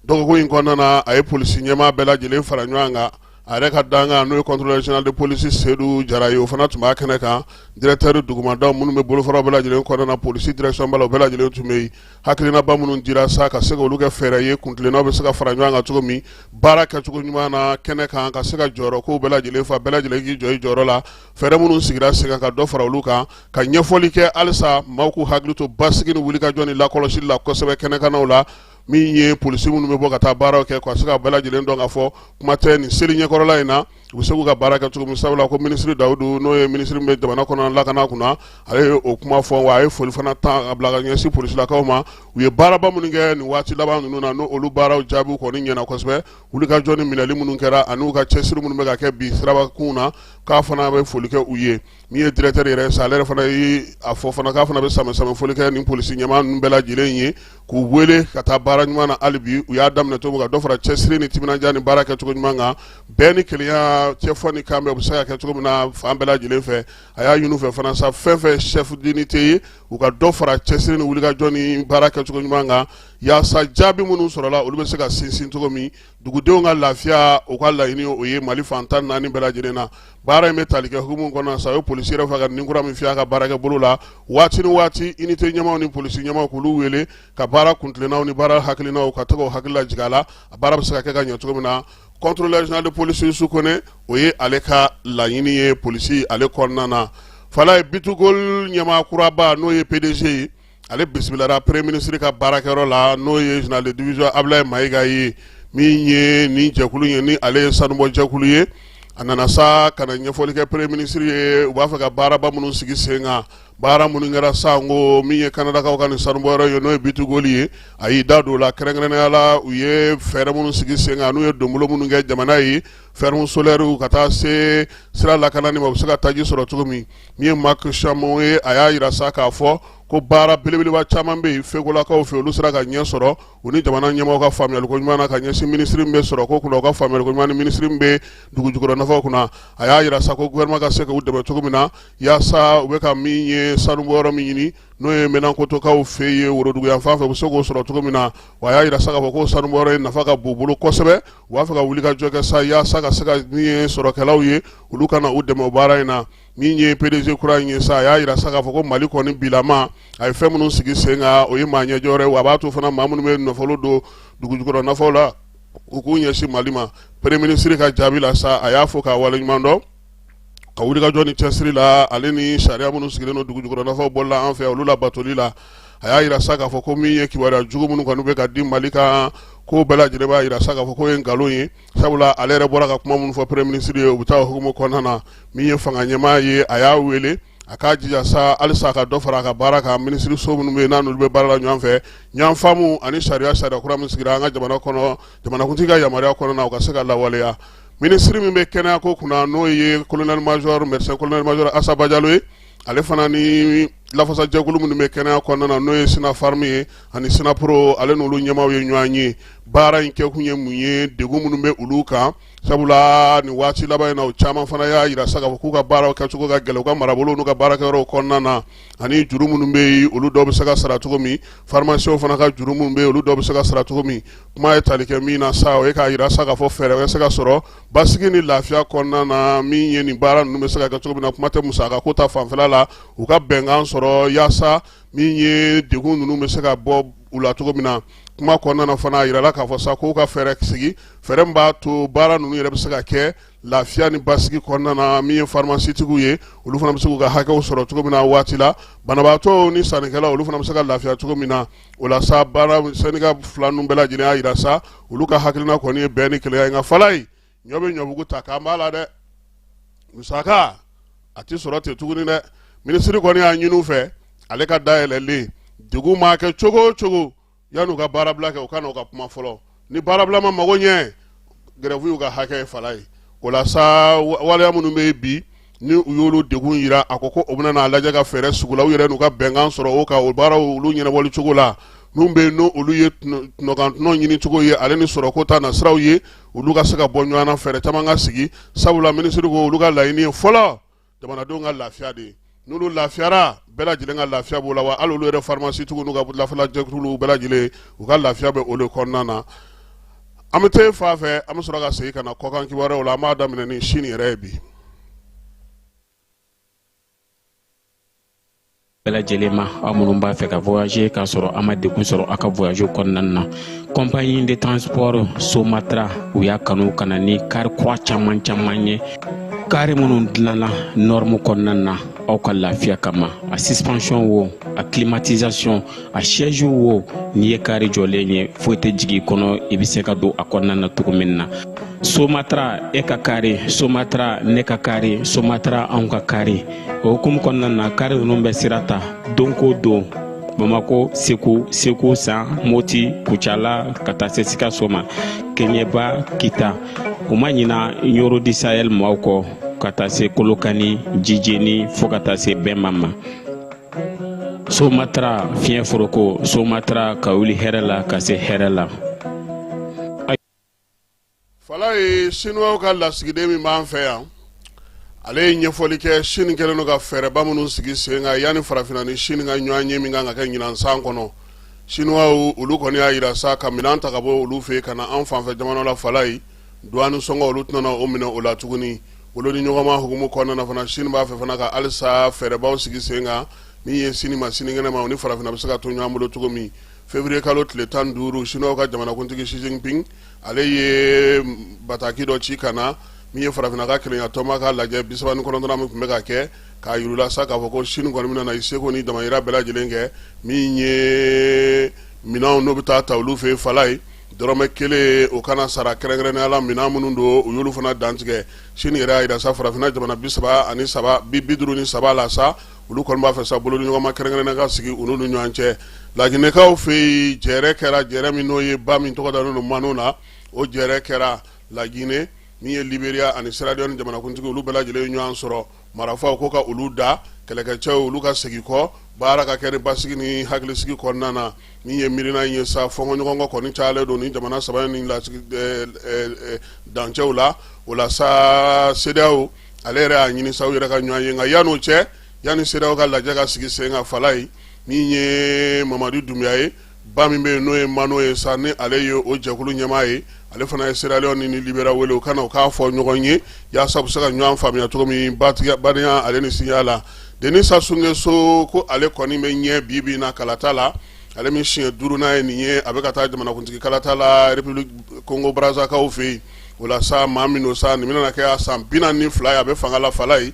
dɔgɔkun in kɔnɔna na a ye polisi ɲɛmaa bɛɛ lajɛlen fara ɲɔgɔn kan a yɛrɛ ka danga n'o ye contrôleur général de police Seydou Jara ye o fana tun b'a kɛnɛ kan directeur dugumadaw minnu bɛ bolofaraw bɛɛ lajɛlen kɔnɔna na polisi direction ba la o bɛɛ lajɛlen tun bɛ yen hakilinaba minnu dira sa ka se k'olu kɛ fɛɛrɛ ye kuntilennaw bɛ se ka fara ɲɔgɔn kan cogo min baara kɛcogo ɲuman na kɛnɛ kan ka se ka jɔyɔrɔkow bɛɛ lajɛlen fa bɛɛ lajɛlen k'i jɔ i jɔyɔrɔ la fɛɛrɛ minnu sigira sen kan ka dɔ fara olu kan ka ɲɛfɔli kɛ halisa maaw k'u hakili to basigi ni wulikajɔ ni lakɔlɔsili la kosɛbɛ kɛnɛkanaw la min ye polisi minnu bɛ bɔ ka taa baaraw kɛ ka se ka bɛɛ lajɛlen dɔn ka fɔ kuma tɛ nin seli ɲɛkɔrɔla in na u bɛ se k'u ka baara kɛ cogo min sabula ko minisiri Dawudu n'o ye minisiri min bɛ jamana kɔnɔ lakana kunna ale ye o kuma fɔ wa a ye foli fana ta a bila ka ɲɛsin polisilakaw ma u ye baaraba minnu kɛ nin waati laban ninnu na n'o olu baaraw jaabiw kɔni ɲɛna kosɛbɛ wulikajɔ ni minɛli minnu kɛra ani u ka cɛsiri minnu bɛ ka kɛ bi sirabakun na k'a fana bɛ foli kɛ u ye min ye directeur yɛrɛ sa ale yɛrɛ fana ye a fɔ fana k'a fana bɛ samɛ foli kɛ nin polisi ɲɛmaa ninnu bɛɛ lajɛlen ye k'u wele ka taa baara ɲuman na hali bi u y'a daminɛ cogo min ka dɔ fara cɛsiri ni timinandiya ni baara kɛcogo ɲuman kan bɛɛ ni kelenya cɛfɔ ni kan bɛɛ u bɛ se ka kɛ cogo min na fan bɛɛ lajɛlen fɛ a y'a ɲini u fɛ fana sa fɛn fɛn chef d'unité ye u ka dɔ fara cɛsiri ni wulikajɔ ni baara kɛcogo ɲuman kan yaasa jaabi minnu sɔrɔla olu bɛ se ka sinsin cogo min dugudenw ka lafiya u ka laɲini o ye Mali fan 14 bɛɛ lajɛlen na baara in bɛ tali kɛ hukumu kɔnɔ sa o ye polisi yɛrɛ fɛ ka ninkura min fiyɛ a ka baarakɛ bolo la waati ni waati unité ɲɛmaaw ni polisi ɲɛmaaw k'olu wele ka baara kuntilennaw ni baara hakilinaw ka to k'o hakili lajigin a la a baara bɛ se ka kɛ ka ɲɛ cogo min na contrôleur général de police Youssou Kone o ye ale ka laɲini ye polisi ale kɔnɔna na fala ye Bitugol ɲɛmaa kuraba n'o ye PDG ye ale bisikilara premier ministre ka baarakɛyɔrɔ la n'o ye général de division Ablaye Mayiga ye min ye nin jɛkulu ye ni ale ye sanubɔ jɛkulu ye a nana sa ka na ɲɛfɔli kɛ premier ministre ye u b'a fɛ ka baaraba minnu sigi sen kan baara minnu kɛra sa ngo min ye Kanadakaw ka nin sanubɔyɔrɔ ye n'o ye Bitugoli ye a y'i da don o la kɛrɛnkɛrɛnnenya la u ye fɛɛrɛ minnu sigi sen kan n'u ye donbolo minnu kɛ jamana ye ferme solaire ka taa se sira lakanani ma u bɛ se ka taji sɔrɔ cogo min min ye Marc Chamon ye a y'a yira sa k'a fɔ ko baara belebeleba caman bɛ yen Fegolakaw fɛ olu sera ka ɲɛ sɔrɔ u ni jamana ɲɛmaaw ka faamuyaliko ɲuman na ka ɲɛsin minisiri min bɛ sɔrɔ ko kunna u ka faamuyaliko ɲuman ni minisiri min bɛ dugujukɔrɔ nafaw kunna a y'a yira sa ko gouvernement ka se k'u dɛmɛ cogo min na yaasa u bɛ ka min ye ye sanubɔyɔrɔ min ɲini n'o ye Minakotokaw fɛ ye Worodugu yan fan fɛ u bɛ se k'o sɔrɔ cogo min na wa a y'a yira sa k'a fɔ ko sanubɔyɔrɔ ye nafa ka bon u bolo kosɛbɛ u b'a fɛ ka wuli ka jɔ kɛ sa yaasa ka se ka min ye sɔrɔkɛlaw ye olu kana u dɛmɛ o baara in na min ye PDG kura in ye sa a y'a yira sa k'a fɔ ko Mali kɔni bilama a ye fɛn minnu sigi sen kan o ye maa ɲɛjɔ wɛrɛ wa a b'a to fana maa minnu bɛ nafolo don dugujukɔrɔ nafaw la u k'u ɲɛsin Mali ma Premier ministre ka jaabi la sa a y'a fɔ k'a waleɲuman dɔn ka wuli ka jɔ ni cɛsiri la ale ni sariya minnu sigilen don dugujukɔrɔ nafaw bɔla an fɛ olu la batoli la a y'a yira sa k'a fɔ ko min ye kibaruya jugu minnu kɔni bɛ ka di Mali kan ko bɛɛ lajɛlen b'a yira sa k'a fɔ ko ye nkalon ye sabula ale yɛrɛ bɔra ka kuma minnu fɔ Premier ministre ye u bɛ taa o hukumu kɔnɔna na min ye fanga ɲɛmaa ye a y'a wele a k'a jija sa halisa a ka dɔ fara a ka baara kan minisiri so minnu bɛ yen n'olu bɛ baara la ɲɔgɔn fɛ ɲɔgɔn faamu ani sariya kura min sigira an ka jamana kɔnɔ jamanakuntigi ka yamaruya kɔnɔna u ka se ka lawaleya minisiri min bɛ kɛnɛya ko kunna n'o ye colonel major médecin colonel major Asaba Jalo ye ale fana ni lafasajɛkulu minnu bɛ kɛnɛya kɔnɔna na n'o ye Sinafarm ye ani Sinapro ale n'olu ɲɛmaaw ye ɲɔgɔn ye baara in kɛ kun ye mun ye degun minnu bɛ olu kan sabula ni waati laban in na o caman fana y'a yira sa k'a fɔ k'u ka baaraw kɛcogo ka gɛlɛn u ka marabolo n'u ka baarakɛyɔrɔw kɔnɔna na ani juru minnu bɛ yen olu dɔw bɛ se ka sara cogo min pharmaciens fana ka juru minnu bɛ yen olu dɔw bɛ se ka sara cogo min kuma ye tali kɛ min na sa o ye k'a yira sa k'a fɔ fɛɛrɛ bɛ se ka sɔrɔ basigi ni lafiya kɔnɔna na min ye nin baara ninnu bɛ se ka kɛ cogo min na kuma tɛ musaka ko ta fanfɛla la u ka bɛnkan sɔrɔ yaasa min ye degun ninnu bɛ se ka bɔ u la cogo min na kuma kɔnɔna na fana a yirala k'a fɔ sa k'u ka fɛɛrɛ sigi fɛɛrɛ min b'a to baara ninnu yɛrɛ bɛ se ka kɛ lafiya ni basigi kɔnɔna na min ye pharmacitigiw ye olu fana bɛ se k'u ka hakɛw sɔrɔ cogo min na waati la banabaatɔw ni sannikɛlaw olu fana bɛ se ka lafiya cogo min na o la sa baara sɛnika fila ninnu bɛɛ lajɛlen y'a yira sa olu ka hakilina kɔni ye bɛn ni kelenya ye nka Falaye ɲɔ bɛ ɲɔbugu ta k'an b'a la dɛ musaka a tɛ sɔrɔ ten tuguni dɛ minisiri kɔni y'a ɲini u fɛ ale ka dayɛlɛlen degun maa kɛ cogo o cogo yan'u ka baarabila kɛ u ka na u ka kuma fɔlɔ ni baarabila ma mago ɲɛ grève y'u ka hakɛ ye Falaye o la sa waleya minnu bɛ yen bi ni u y'olu degun yira a ko o bɛna n'a lajɛ ka fɛɛrɛ sugu la u yɛrɛ n'u ka bɛnkan sɔrɔ o kan o baaraw olu ɲɛnabɔli cogo la n'u bɛ yen n'olu ye tɔnɔgantɔnɔ ɲini cogo ye ale ni sɔrɔko ta nasiraw ye olu ka se ka bɔ ɲɔgɔn na fɛɛrɛ caman ka sigi sabula minisiri ko olu ka laɲini ye fɔlɔ jamanadenw ka lafiya de ye n'olu lafiyara bɛɛ lajɛlen ka lafiya b'o la wa hali olu yɛrɛ pharmacitigiw n'u ka lafasajɛkulu bɛɛ lajɛlen u ka lafiya bɛ olu kɔnɔna na an bɛ taa fan fɛ an bɛ sɔrɔ ka segin ka na kɔkan kibaruyaw la an b'a daminɛ ni sini yɛrɛ ye bi bɛɛ lajɛlen ma aw minnu b'a fɛ ka voyager k'a sɔrɔ a ma degun sɔrɔ a ka voyage kɔnɔna na compagnie de transport Somatra u y'a kanu ka na ni kari kura caman ye kari minnu dilanna norme kɔnɔna na aw ka lafiya kama a suspension wo a climatisation a siège wo n'i ye kari jɔlen ye foyi tɛ jigin kɔnɔ i bɛ se ka don a kɔnɔna na cogo min na Somatra e ka kari Somatra ne ka kari Somatra anw ka kari o hukumu kɔnɔna na kari ninnu bɛ sira ta don ko don Bamako Segu San Moti Kucala ka taa se Sikaso ma Keɲeba Kita u ma ɲina Yoro di Sahel maaw kɔ ka taa se Kolokani Jijeni fo ka taa se Bɛnba ma Somatra fiɲɛ foroko Somatra ka wuli hɛrɛ la ka se hɛrɛ la Falaye Chinois ka lasigiden min b'an fɛ yan ale ye ɲɛfɔli kɛ Chine kɛlen don ka fɛɛrɛba minnu sigi sen kan yanni farafinna ni Chine ka ɲɔgɔn ye min kan ka kɛ ɲinansan kɔnɔ Chinois olu kɔni y'a yira sa ka minɛn ta ka bɔ olu fɛ ka na an fanfɛ jamana la Falaye douane sɔngɔ olu tɛna o minɛ o la tuguni olu ni ɲɔgɔnma hukumu kɔnɔna na fana Chine b'a fɛ fana ka halisa fɛɛrɛbaw sigi sen kan min ye sini ma sinikɛnɛ ma o ni farafinna bɛ se ka to ɲɔgɔn bolo cogo min février kalo tile 15 Chinois ka jamanakuntigi Xi Jinping ale ye bataki dɔ ci ka na min ye farafinna ka kelenya ka lajɛ 39 min tun bɛ ka kɛ k'a yirula sa k'a fɔ ko Chine kɔni bɛna na i seko ni damayira bɛɛ lajɛlen kɛ min ye minɛnw n'o bɛ taa olu fɛ Falaye dɔrɔmɛ kelen o kana sara kɛrɛnkɛrɛnnenya la minɛn minnu don u y'olu fana dantigɛ Chine yɛrɛ y'a yira sa farafinna jamana 53 la sa olu kɔni b'a fɛ sa bolo ni ɲɔgɔnma kɛrɛnkɛrɛnnen ka sigi u n'olu ɲɔgɔn cɛ laginɛkaw fɛ yen jɛrɛ kɛra jɛrɛ min n'o ye ba min tɔgɔ dalen don Manu na o jɛrɛ kɛra Laginɛ min ye Libéria ani Sierra Leone jamanakuntigi olu bɛɛ lajɛlen ɲɔgɔn sɔrɔ marafaw ko ka olu da kɛlɛkɛcɛw olu ka segin kɔ baara ka kɛ ni basigi ni hakilisigi kɔnɔna na min ye miirina in ye sa fɔnkɔɲɔgɔnkɔ kɔni cayalen don ni jamana saba ni dancɛw la o la sa CEDEAO ale yɛrɛ y'a ɲini sa u yɛrɛ ka ɲɔgɔn ye nka yan'o cɛ yani CEDEAO ka lajɛ ka sigi sen kan fala ye min ye Mamadu Doumbouya ye ba min bɛ n'o ye Mano ye sa ni ale ye o jɛkulu ɲɛmaa ye ale fana ye Sierra Leone ni Libéria wele o kana o k'a fɔ ɲɔgɔn ye yaasa u bɛ se ka ɲɔgɔn faamuya cogo min badenya ale ni Sinja la Denis Sassou Nguesso ko ale kɔni bɛ ɲɛ bi na kalata la ale min siɲɛ 5nan ye nin ye a bɛ ka taa jamanakuntigi kalata la République Congo Brazzaville fɛ yen o la sa maa min n'o sa nin bɛna kɛ a san 42 ye a bɛ fanga la fala ye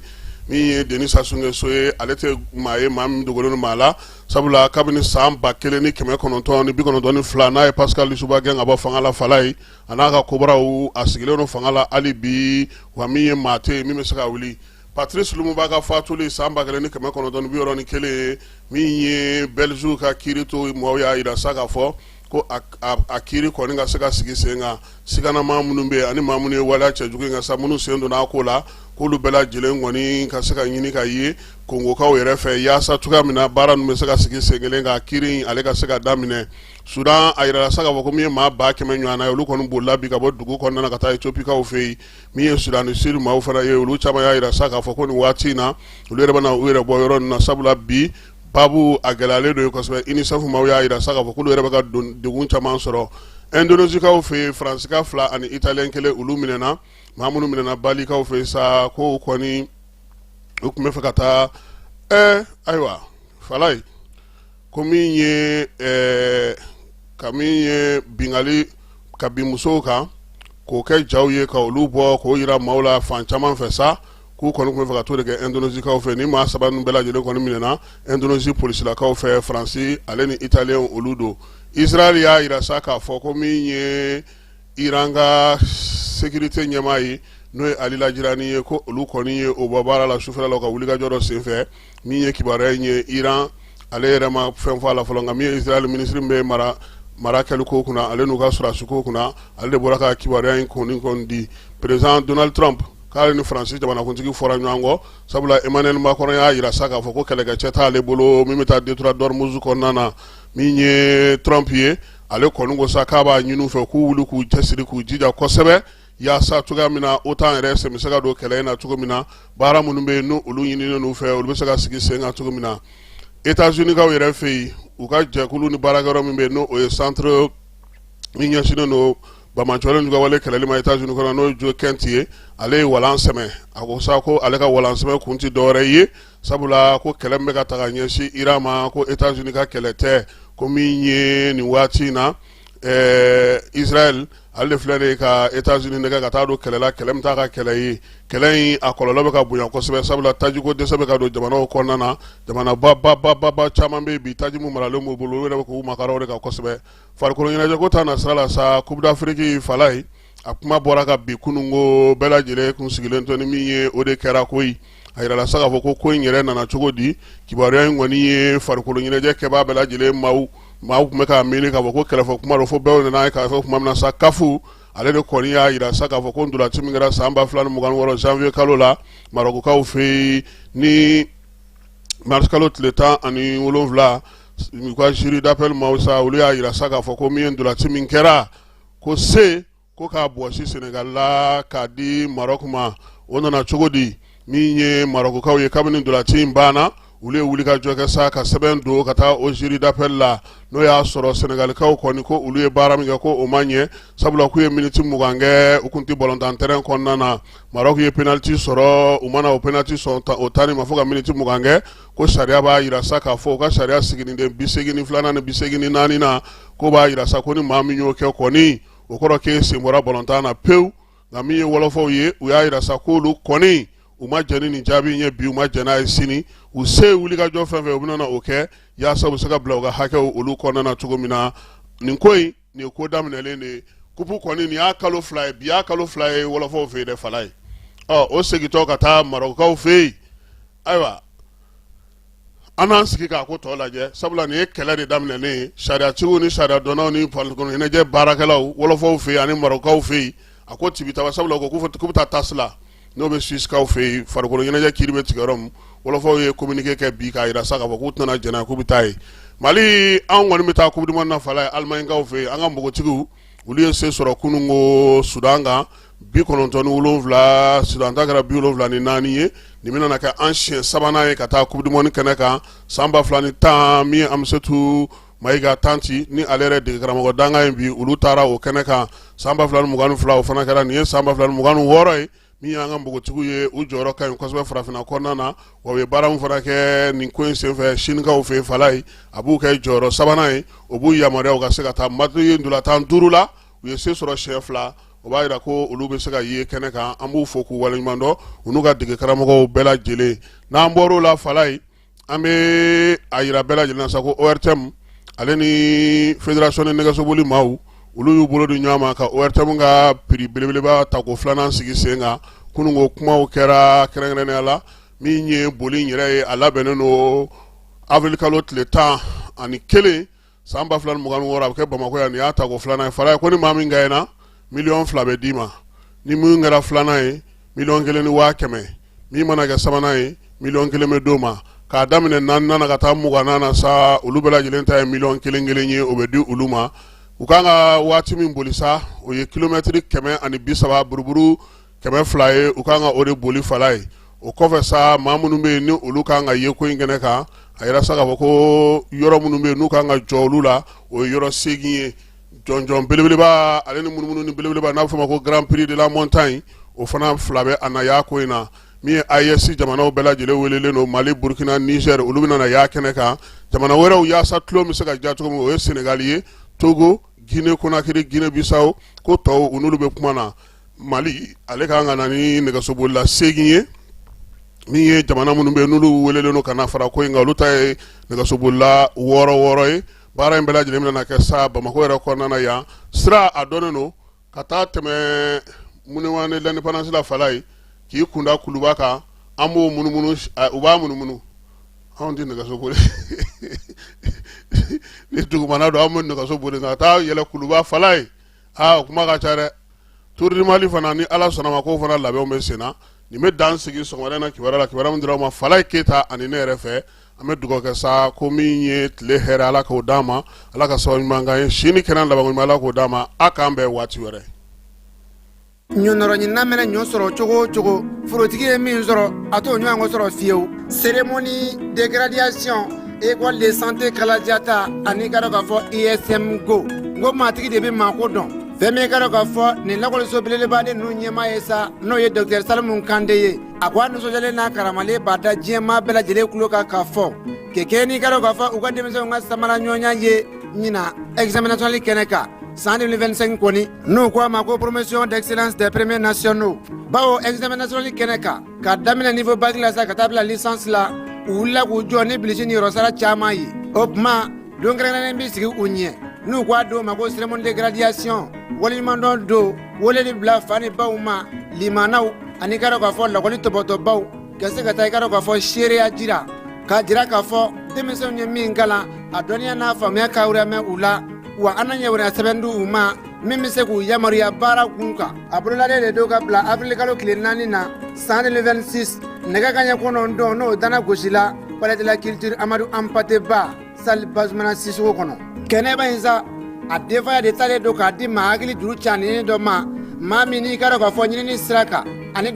min ye Denis Sassou Nguesso ye ale tɛ maa ye maa min dogolen maa la sabula kabini san 1992 n'a ye Pascal Lissouba gɛn ka bɔ fanga la fala ye a n'a ka kobraw a sigilen don fanga la hali bi wa min ye maa tɛ ye min bɛ se ka wuli Patrice Lumumba ka fatuli san 1991 min ye Belgique ka kiiri to mɔgɔw y'a yira sa k'a fɔ ko a kiiri kɔni ka se ka sigi sen kan siganama minnu bɛ ani maa minnu ye waleya cɛjugu in ka sa minnu sen donna a ko la k'olu bɛɛ lajɛlen kɔni ka se ka ɲini ka ye Kongokaw yɛrɛ fɛ yaasa cogoya min na baara ninnu bɛ se ka sigi sen kelen kan kiiri ale ka se ka daminɛ Sudan a yirala sa k'a fɔ ko min ye maa 100,000 ɲɔgɔnna ye olu kɔni bolila bi ka bɔ dugu kɔnɔna na ka taa Ethiopikaw fɛ yen min ye Sudan du Sud maaw fana ye olu caman y'a yira sa k'a fɔ ko nin waati in na olu yɛrɛ bɛna u yɛrɛ bɔ yɔrɔ ninnu na sabula bi babu a gɛlɛyalen don kosɛbɛ UNICEF maaw y'a yira sa k'a fɔ k'olu yɛrɛ bɛ ka degun caman sɔrɔ Indonésikaw fɛ yen Faransika 2 ani Italien 1 olu minɛna maa minnu minɛna Balikaw fɛ yen sa ko kɔni u tun bɛ fɛ ka taa ayiwa fala ye ko min ye bingali ka bin musow kan k'o kɛ jaw ye ka olu bɔ k'o yira maaw la fan caman fɛ sa k'u kɔni tun bɛ fɛ ka to de kɛ Indonésikaw fɛ ni maa 3 ninnu bɛɛ lajɛlen kɔni minɛna Indonésie polisilakaw fɛ Faransi ale ni Italien olu don Israël y'a yira sa k'a fɔ ko min ye Iran ka sécurité ɲɛmaa ye n'o ye Ali Lajirani ye ko olu kɔni ye o bɔ baara la sufɛla la ka wulikajɔ dɔ sen fɛ min ye kibaruya in ye Iran ale yɛrɛ ma fɛn fɔ a la fɔlɔ nka min ye Israël ministre bɛ mara kɛli ko kunna ale n'u ka sɔrɔdasi ko kunna ale de bɔra ka kibaruya in kɔni di président Donald Trump k'ale ni Faransi jamanakuntigi fɔra ɲɔgɔn kɔ sabula Emmanuel Macron y'a yira sa k'a fɔ ko kɛlɛkɛcɛ t'ale bolo min bɛ taa détour d'Ormuz kɔnɔna na min ye Trump ye ale kɔni ko sa k'a b'a ɲini u fɛ k'u wuli k'u cɛsiri k'u jija kosɛbɛ yaasa cogoya min na OTAN yɛrɛ sen bɛ se ka don kɛlɛ in na cogo min na baara minnu bɛ yen n'olu ɲininen n'u fɛ olu bɛ se ka sigi sen kan cogo min na États-Unis kaw yɛrɛ fɛ yen u ka jɛkulu ni baarakɛyɔrɔ min bɛ yen n'o ye centre min ɲɛsinnen don Bamacɔlen jugu wale kɛlɛli ma États-Unis kɔnɔ n'o ye Joe Kent ye ale ye walan sɛmɛ a ko sa ko ale ka walan sɛmɛ kun tɛ dɔwɛrɛ ye sabula ko kɛlɛ min bɛ ka ta ka ɲɛsin Iran ma ko États-Unis ka kɛlɛ tɛ ko min ye nin waati in na Israël ale de filɛ de ka États-Unis nɛgɛ ka taa don kɛlɛ la kɛlɛ min t'a ka kɛlɛ ye kɛlɛ in a kɔlɔlɔ bɛ ka bonya kosɛbɛ sabula tajiko dɛsɛ bɛ ka don jamanaw kɔnɔna na jamana ba caman bɛ yen bi taji min maralen b'u bolo olu yɛrɛ bɛ k'u makara o de kan kosɛbɛ farikolo ɲɛnajɛ ko ta na sira la sa Coupe d'Afrique fala ye a kuma bɔra ka bi kununko bɛɛ lajɛlen kun sigilen to ni min ye o de kɛra koyi a yirala sa k'a fɔ ko in yɛrɛ nana cogo di kibaruya in kɔni ye farikolo ɲɛnajɛ kɛbaa bɛɛ lajɛlen maaw tun bɛ k'a miiri k'a fɔ ko kɛlɛfɔ kuma don fo bɛɛ nana ye k'a fɔ kuma min na sa kafu ale de kɔni y'a yira sa k'a fɔ ko ndolanci min kɛra san 2026 janvier kalo la Marokokaw fɛ yen ni mars kalo tile 17 u ka jury d'appel maaw sa olu y'a yira sa k'a fɔ ko min ye ndolanci min kɛra ko ko k'a bɔsi Senegal la k'a di Maroc ma o nana cogo di min ye Marokokaw ye kabini ndolanci in banna olu ye wuli ka jɔ kɛ sa ka sɛbɛn don ka taa o jury d'appel la n'o y'a sɔrɔ Senegalikaw kɔni ko olu ye baara min kɛ ko o ma ɲɛ sabula k'u ye miniti 20 kɛ u kun tɛ ballontan terrain kɔnɔna na Maroc ye penalty sɔrɔ u mana o penalty sɔrɔ o tani ma fo ka miniti 20 kɛ ko sariya b'a yira sa k'a fɔ u ka sariya siginiden 82 ni 84 na ko b'a yira sa ko ni maa min y'o kɛ kɔni o kɔrɔ k'e sen bɔra ballontan na pewu nka min ye wɔlɔfɔw ye u y'a yira sa k'olu kɔni u ma jɛni nin jaabi in ye bi u ma jɛn n'a ye sini u se wulikajɔ fɛn fɛn u bɛna o kɛ yaasa u bɛ se ka bila u ka hakɛw olu kɔnɔna na cogo min na nin ko in nin ye ko daminɛlen de ye kupu kɔni nin y'a kalo 2 ye bi y'a kalo 2 ye wɔlɔfɔw fɛ yen dɛ fala ye o segintɔ ka taa Marokaw fɛ yen ayiwa an n'an sigi k'a ko tɔ lajɛ sabula nin ye kɛlɛ de daminɛlen ye sariyatigiw ni sariyadɔnnaw ni farikolo ɲɛnajɛ baarakɛlaw wɔlɔfɔw fɛ yen ani Marokaw fɛ yen a ko tibitaba sabula ko k'u bɛ taa tasi la n'o bɛ Suissekaw fɛ yen farikolo ɲɛnajɛ kiiri bɛ tigɛ yɔrɔ min wɔlɔfɔw ye communiqué kɛ bi k'a yira sa k'a fɔ k'u tɛna jɛnna k'u bɛ taa yen Mali anw kɔni bɛ taa Coupe du Monde na fala ye Alimanikaw fɛ yen an ka npogotigiw olu ye se sɔrɔ kununko Sudan kan 97 Sudan ta kɛra 74 ye nin bɛna kɛ an siɲɛ sabanan ye ka taa coupe du monde kɛnɛ kan san 2010 min Amsetu Mayiga Tanti ni ale yɛrɛ dege karamɔgɔ danga ye bi olu taara o kɛnɛ kan san 2022 o fana kɛra nin ye san 2026 ye min y'an ka npogotigiw ye u jɔyɔrɔ ka ɲi kosɛbɛ farafinna kɔnɔna na wa u ye baara min fana kɛ nin ko in senfɛ sinikaw fɛ Fala ye a b'u kɛ jɔyɔrɔ sabanan ye o b'u yamaruya u ka se ka taa match ndolantan 5 la u ye se sɔrɔ siɲɛ 2 o b'a jira ko olu bɛ se ka ye kɛnɛ kan an b'u fo k'u waleɲuman dɔn u n'u ka dege karamɔgɔw bɛɛ lajɛlen n'an bɔr'o la Fala ye an bɛ a yira bɛɛ lajɛlen na sa ko ORTM ale ni fédération de nɛgɛsoboli maaw olu y'u bolo di ɲɔgɔn ma ka ORTM ka prix belebeleba ta ko filanan sigi sen kan kunungo kumaw kɛra kɛrɛnkɛrɛnnenya la min ye boli yɛrɛ ye a labɛnnen don avril kalo tile 11 san 2026 a bɛ kɛ Bamakɔ yan nin y'a ta ko filanan ye Fala ye ko ni maa min gagné miliyɔn 2 bɛ d'i ma ni min kɛra filanan ye miliyɔn 1,500,000 min mana kɛ sabanan ye miliyɔn 1 bɛ d'o ma k'a daminɛ 4 na ka taa 20 na sa olu bɛɛ lajɛlen ta ye miliyɔn 1 ye o bɛ di olu ma u kan ka waati min boli sa o ye kilomɛtiri 130 buruburu 200 ye u kan ka o de boli Fala ye o kɔfɛ sa maa minnu bɛ yen ni olu kan ka ye ko in kɛnɛ kan a yɛrɛ sa k'a fɔ ko yɔrɔ minnu bɛ yen n'u kan ka jɔ olu la o ye yɔrɔ 8 ye jɔnjɔn belebeleba ale ni munumunu ni belebeleba n'a bɛ fɔ ma ko Grand Prix de la Montagne o fana 2 bɛ a na y'a ko in na min ye AES jamanaw bɛɛ lajɛlen welelen don Mali Burkina Niger olu bɛna na y'a kɛnɛ kan jamana wɛrɛw yaasa tulo bɛ se ka ja cogo min o ye Senegal ye Togo Guinée Conakry Guinée Bissau ko tɔw u n'olu bɛ kuma na Mali ale kan ka na ni nɛgɛsobolila 8 ye min ye jamana minnu bɛ yen n'olu welelen don ka na fara ko in kan olu ta ye nɛgɛsobolila 6 ye baara in bɛɛ lajɛlen bɛna kɛ sa Bamakɔ yɛrɛ kɔnɔna na yan sira a dɔnnen don ka taa tɛmɛ Monument de l'Indépendance la Fala ye k'i kunda Kuluba kan an b'o munumunu u b'a munumunu anw tɛ nɛgɛsoboli ni dugumana don an bɛ nɛgɛsoboli ka taa yɛlɛ Kuluba Fala ye o kuma ka ca dɛ Tour du Mali fana ni Ala sɔnna ma k'o fana labɛnw bɛ sen na nin bɛ dan sigi sɔgɔmada na kibaruya la kibaruya min dira ma Fala ye Keyita ani ne yɛrɛ fɛ an bɛ dugawu kɛ sa ko min ye tile hɛrɛ Ala k'o d'a ma Ala ka sababu ɲuman k'an ye sini kɛnɛ laban ɲuman Ala k'o d'a ma a k'an bɛn waati wɛrɛ. ɲɔnɔrɔ ɲinina mɛnɛ ɲɔ sɔrɔ cogo o cogo forotigi ye min sɔrɔ a t'o ɲɔgɔn sɔrɔ fiyewu cérémonie de graduation école de santé Kalajata ani ka dɔn k'a fɔ ISM go n ko maatigi de bɛ maako dɔn fɛn min ka dɔn k'a fɔ nin lakɔliso belebeleba de ninnu ɲɛmaa ye sa n'o ye Dr Salimu Kande ye a ko a nisɔndiyalen n'a karamalen b'a da diɲɛmaa bɛɛ lajɛlen kulo kan k'a fɔ kɛkɛ n'i ka dɔn k'a fɔ u ka denmisɛnw ka samara ɲɔgɔnya ye ɲina examen national kɛnɛ kan san 2025 kɔni n'u ko a ma ko promotion d'excellence des premiers nationaux bawo examen national kɛnɛ kan ka daminɛ niveau bac la sa ka taa bila licence la u wulila k'u jɔ ni bilisi ni yɔrɔsara caman ye o tuma don kɛrɛnkɛrɛnnen bɛ sigi u ɲɛ n'u ko a don ma ko cérémonie de graduation waleɲumandɔn don weleli bila fa ni baw ma limanaw ani ka dɔn k'a fɔ lakɔli tɔbɔtɔbaw ka se ka taa i ka dɔn k'a fɔ seereya jira k'a jira k'a fɔ denmisɛnw ye min kalan a dɔnniya n'a faamuya ka wɛrɛ u la wa an na ɲɛwɛrɛ sɛbɛn di u ma min bɛ se k'u yamaruya baara kun kan a bololalen de don ka bila avril kalo tile 4 na san 2026 nɛgɛ kanɲɛ 9 n'o dana gosi la palais de la culture Amadou Hampâté Bâ salle Bazumana Sissoco kɔnɔ kɛnɛba in sa a denfaya de talen don k'a di maa hakili juru caaninen dɔ ma maa min n'i ka dɔn k'a fɔ ɲinini sira kan ani